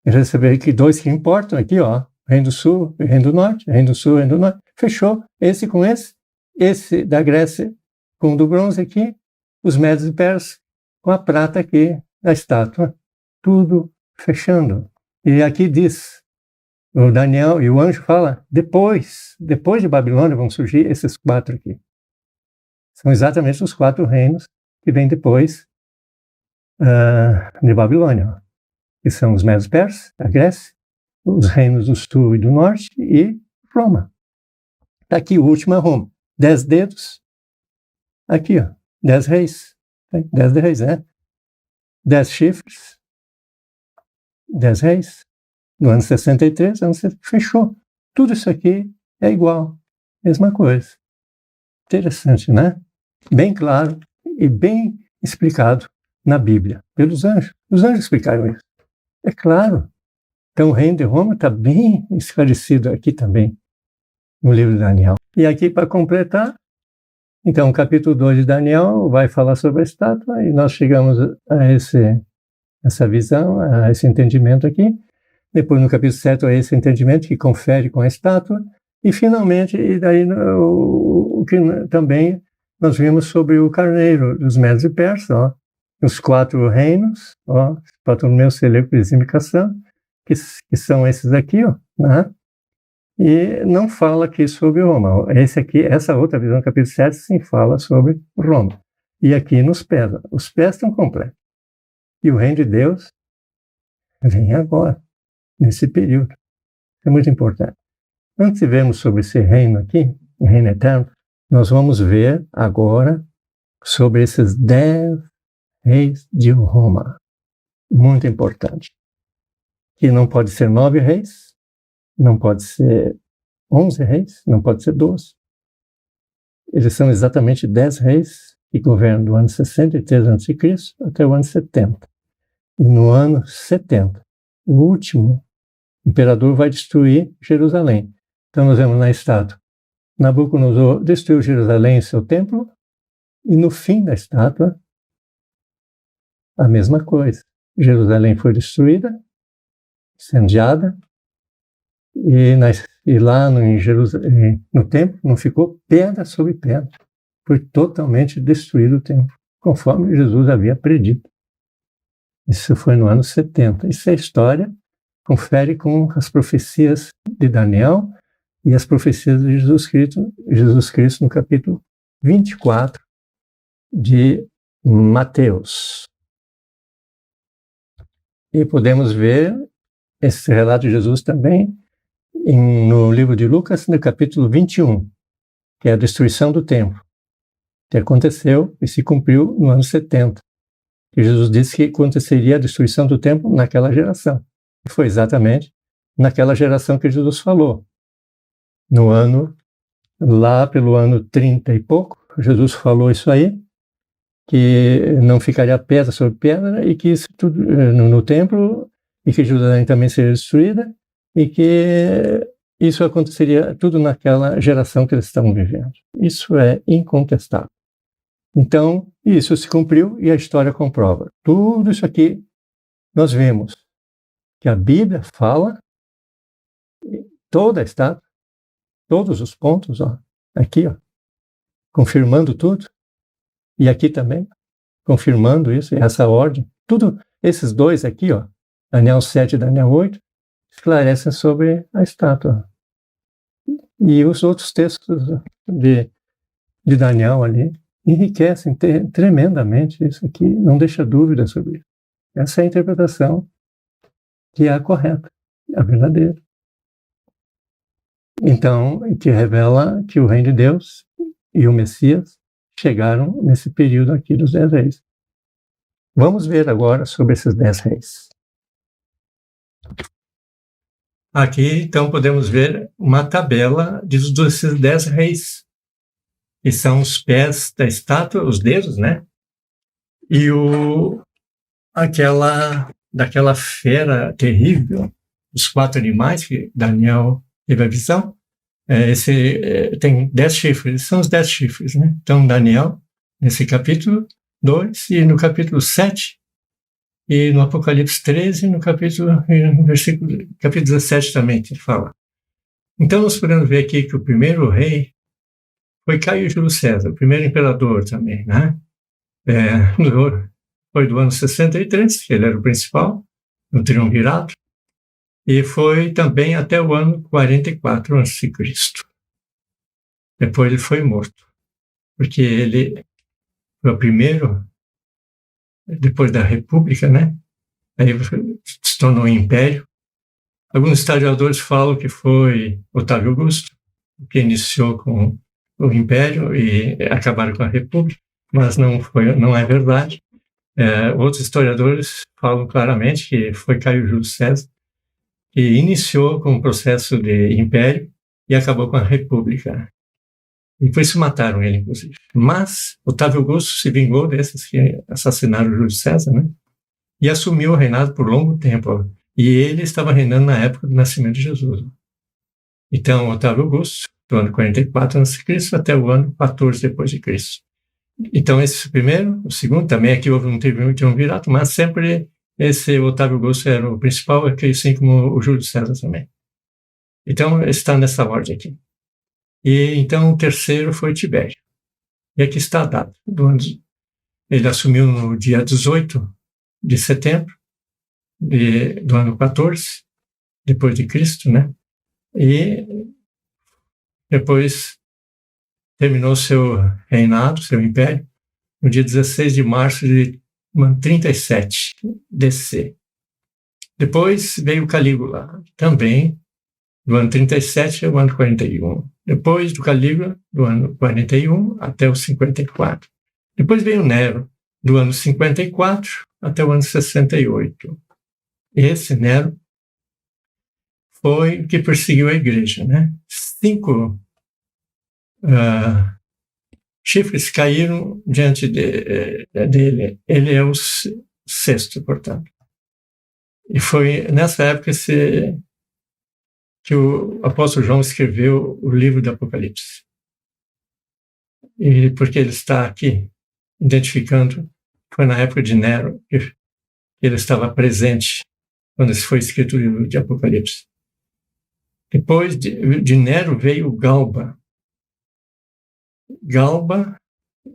Speaker 1: receber aqui 2 que importam, aqui, Reino do Sul, Reino do Norte, Reino do Sul, Reino do Norte. Fechou. Esse com esse da Grécia com o do bronze aqui, os Médios e Persas com a prata aqui da estátua. Tudo fechando. E aqui diz, o Daniel e o anjo fala, depois de Babilônia vão surgir esses 4 aqui. São exatamente os 4 reinos que vêm depois de Babilônia, que são os Médios Persas, a Grécia, os reinos do sul e do norte e Roma. Está aqui o último é Roma. 10 dedos. Aqui, 10 reis. 10 reis, 10 chifres. 10 reis. No ano 63, fechou. Tudo isso aqui é igual. Mesma coisa. Interessante, né? Bem claro e bem explicado na Bíblia, pelos anjos. Os anjos explicaram isso. É claro. Então, o reino de Roma está bem esclarecido aqui também, no livro de Daniel. E aqui, para completar, então, o capítulo 2 de Daniel vai falar sobre a estátua, e nós chegamos a essa visão, a esse entendimento aqui. Depois, no capítulo 7, a esse entendimento que confere com a estátua. E, finalmente, e daí o que também nós vimos sobre o carneiro dos Medos e Persas, ó, os 4 reinos, ó, Ptolomeu, Seleuco, Prizim e Cassã, que são esses aqui, ó, né? E não fala aqui sobre Roma. Essa outra visão, capítulo 7, sim fala sobre Roma. E aqui nos pés, os pés estão completos. E o reino de Deus vem agora, nesse período. É muito importante. Antes de vermos sobre esse reino aqui, o reino eterno, nós vamos ver agora sobre esses 10 reis de Roma. Muito importante. Que não pode ser 9 reis, não pode ser 11 reis, não pode ser 12. Eles são exatamente 10 reis que governam do ano 63 a.C. até o ano 70. E no ano 70, o último imperador vai destruir Jerusalém. Então nós vemos na estátua, Nabucodonosor destruiu Jerusalém e seu templo, e no fim da estátua, a mesma coisa. Jerusalém foi destruída, incendiada, e lá no templo não ficou pedra sobre pedra. Foi totalmente destruído o templo, conforme Jesus havia predito. Isso foi no ano 70. Isso é história, confere com as profecias de Daniel e as profecias de Jesus Cristo no capítulo 24 de Mateus. E podemos ver esse relato de Jesus também no livro de Lucas, no capítulo 21, que é a destruição do templo, que aconteceu e se cumpriu no ano 70. E Jesus disse que aconteceria a destruição do templo naquela geração. E foi exatamente naquela geração que Jesus falou. Lá pelo ano 30 e pouco, Jesus falou isso aí, que não ficaria pedra sobre pedra, e que isso tudo no templo, e que Jerusalém também seria destruída, e que isso aconteceria tudo naquela geração que eles estavam vivendo. Isso é incontestável. Então, isso se cumpriu e a história comprova. Tudo isso aqui nós vemos que a Bíblia fala, toda a estátua, todos os pontos, ó, aqui, ó, confirmando tudo, e aqui também, confirmando isso, essa ordem. Tudo, esses dois aqui, ó, Daniel 7 e Daniel 8, esclarecem sobre a estátua. E os outros textos de Daniel ali enriquecem tremendamente isso aqui, não deixa dúvida sobre isso. Essa é a interpretação que é a correta, a verdadeira. Então, que revela que o reino de Deus e o Messias chegaram nesse período aqui dos 10 reis. Vamos ver agora sobre esses 10 reis. Aqui, então, podemos ver uma tabela desses 10 reis, que são os pés da estátua, os dedos, né? E daquela fera terrível, os 4 animais que Daniel teve a visão, tem 10 chifres, são os 10 chifres, né? Então, Daniel, nesse capítulo 2, e no capítulo 7, e no Apocalipse 13, no capítulo 17 também, que fala. Então, nós podemos ver aqui que o primeiro rei foi Caio Júlio César, o primeiro imperador também, né? Foi do ano 63, que ele era o principal, no triunvirato, e foi também até o ano 44 a.C. Depois ele foi morto, porque ele foi o primeiro, depois da República, né? Aí se tornou um império. Alguns historiadores falam que foi Otávio Augusto, que iniciou com o império e acabaram com a República, mas não é verdade. Outros historiadores falam claramente que foi Caio Júlio César, que iniciou com o processo de império e acabou com a República. E por isso mataram ele, inclusive. Mas Otávio Augusto se vingou desses que assassinaram Júlio César, né? E assumiu o reinado por longo tempo. E ele estava reinando na época do nascimento de Jesus. Então, Otávio Augusto, do ano 44 a.C. até o ano 14 depois de Cristo. Então, esse primeiro, o segundo, também aqui houve um triunvirato, mas sempre esse Otávio Augusto era o principal, assim como o Júlio César também. Então, está nessa ordem aqui. E então o terceiro foi Tibério. E aqui está a data. Ele assumiu no dia 18 de setembro do ano 14, depois de Cristo, né? E depois terminou seu reinado, seu império, no dia 16 de março de 37 DC. Depois veio Calígula, também do ano 37 ao ano 41. Depois do Calígula, do ano 41 até o 54. Depois veio Nero, do ano 54 até o ano 68. Esse Nero foi o que perseguiu a igreja, né? 5 chifres caíram diante dele. Ele é o sexto, portanto. E foi nessa época que o apóstolo João escreveu o livro do Apocalipse. E porque ele está aqui identificando, foi na época de Nero que ele estava presente quando foi escrito o livro de Apocalipse. Depois de Nero veio Galba. Galba,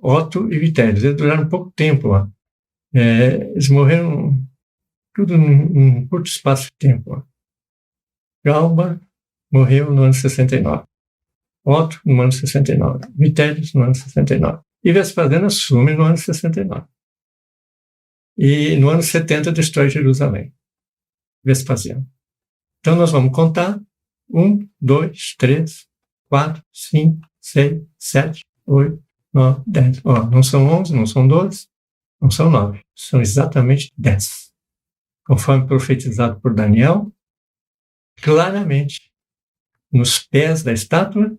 Speaker 1: Otto e Vitélios. Eles duraram pouco tempo lá. Eles morreram tudo num curto espaço de tempo lá. Galba morreu no ano 69. Otto no ano 69. Vitélios no ano 69. E Vespasiano assume no ano 69. E no ano 70 destrói Jerusalém. Vespasiano. Então nós vamos contar 1, 2, 3, 4, 5, 6, 7, 8, 9, 10. Não são 11, não são 12, não são 9. São exatamente 10. Conforme profetizado por Daniel, claramente nos pés da estátua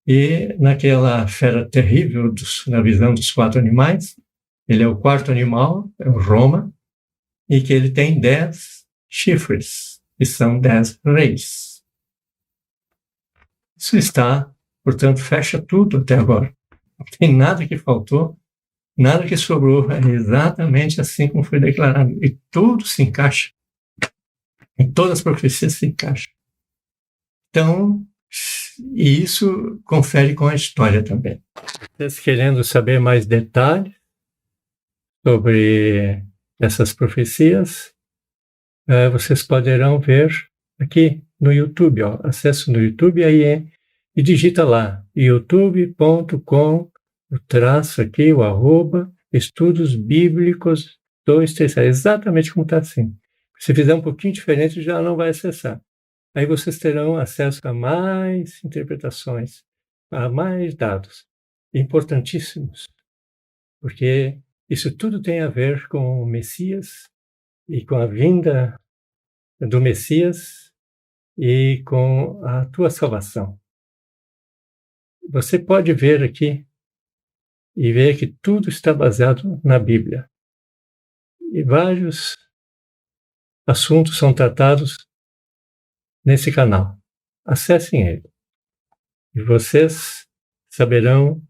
Speaker 1: e naquela fera terrível na visão dos 4 animais. Ele é o 4º animal, é o Roma, e que ele tem 10 chifres, que são 10 reis. Isso está, portanto, fecha tudo até agora. Não tem nada que faltou, nada que sobrou, é exatamente assim como foi declarado. E tudo se encaixa. Em todas as profecias se encaixa. Então, e isso confere com a história também. Vocês querendo saber mais detalhes sobre essas profecias, vocês poderão ver aqui no YouTube. Acesse no YouTube aí e digita lá youtube.com, estudos bíblicos 237, exatamente como está assim. Se fizer um pouquinho diferente, já não vai acessar. Aí vocês terão acesso a mais interpretações, a mais dados importantíssimos, porque isso tudo tem a ver com o Messias e com a vinda do Messias e com a tua salvação. Você pode ver aqui e ver que tudo está baseado na Bíblia. E vários assuntos são tratados nesse canal. Acessem ele. E vocês saberão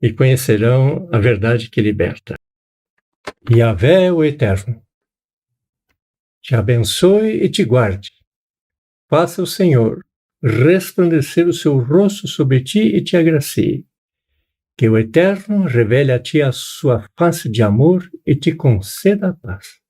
Speaker 1: e conhecerão a verdade que liberta. Yahvé, o Eterno, te abençoe e te guarde. Faça o Senhor resplandecer o seu rosto sobre ti e te agracie. Que o Eterno revele a ti a sua face de amor e te conceda a paz.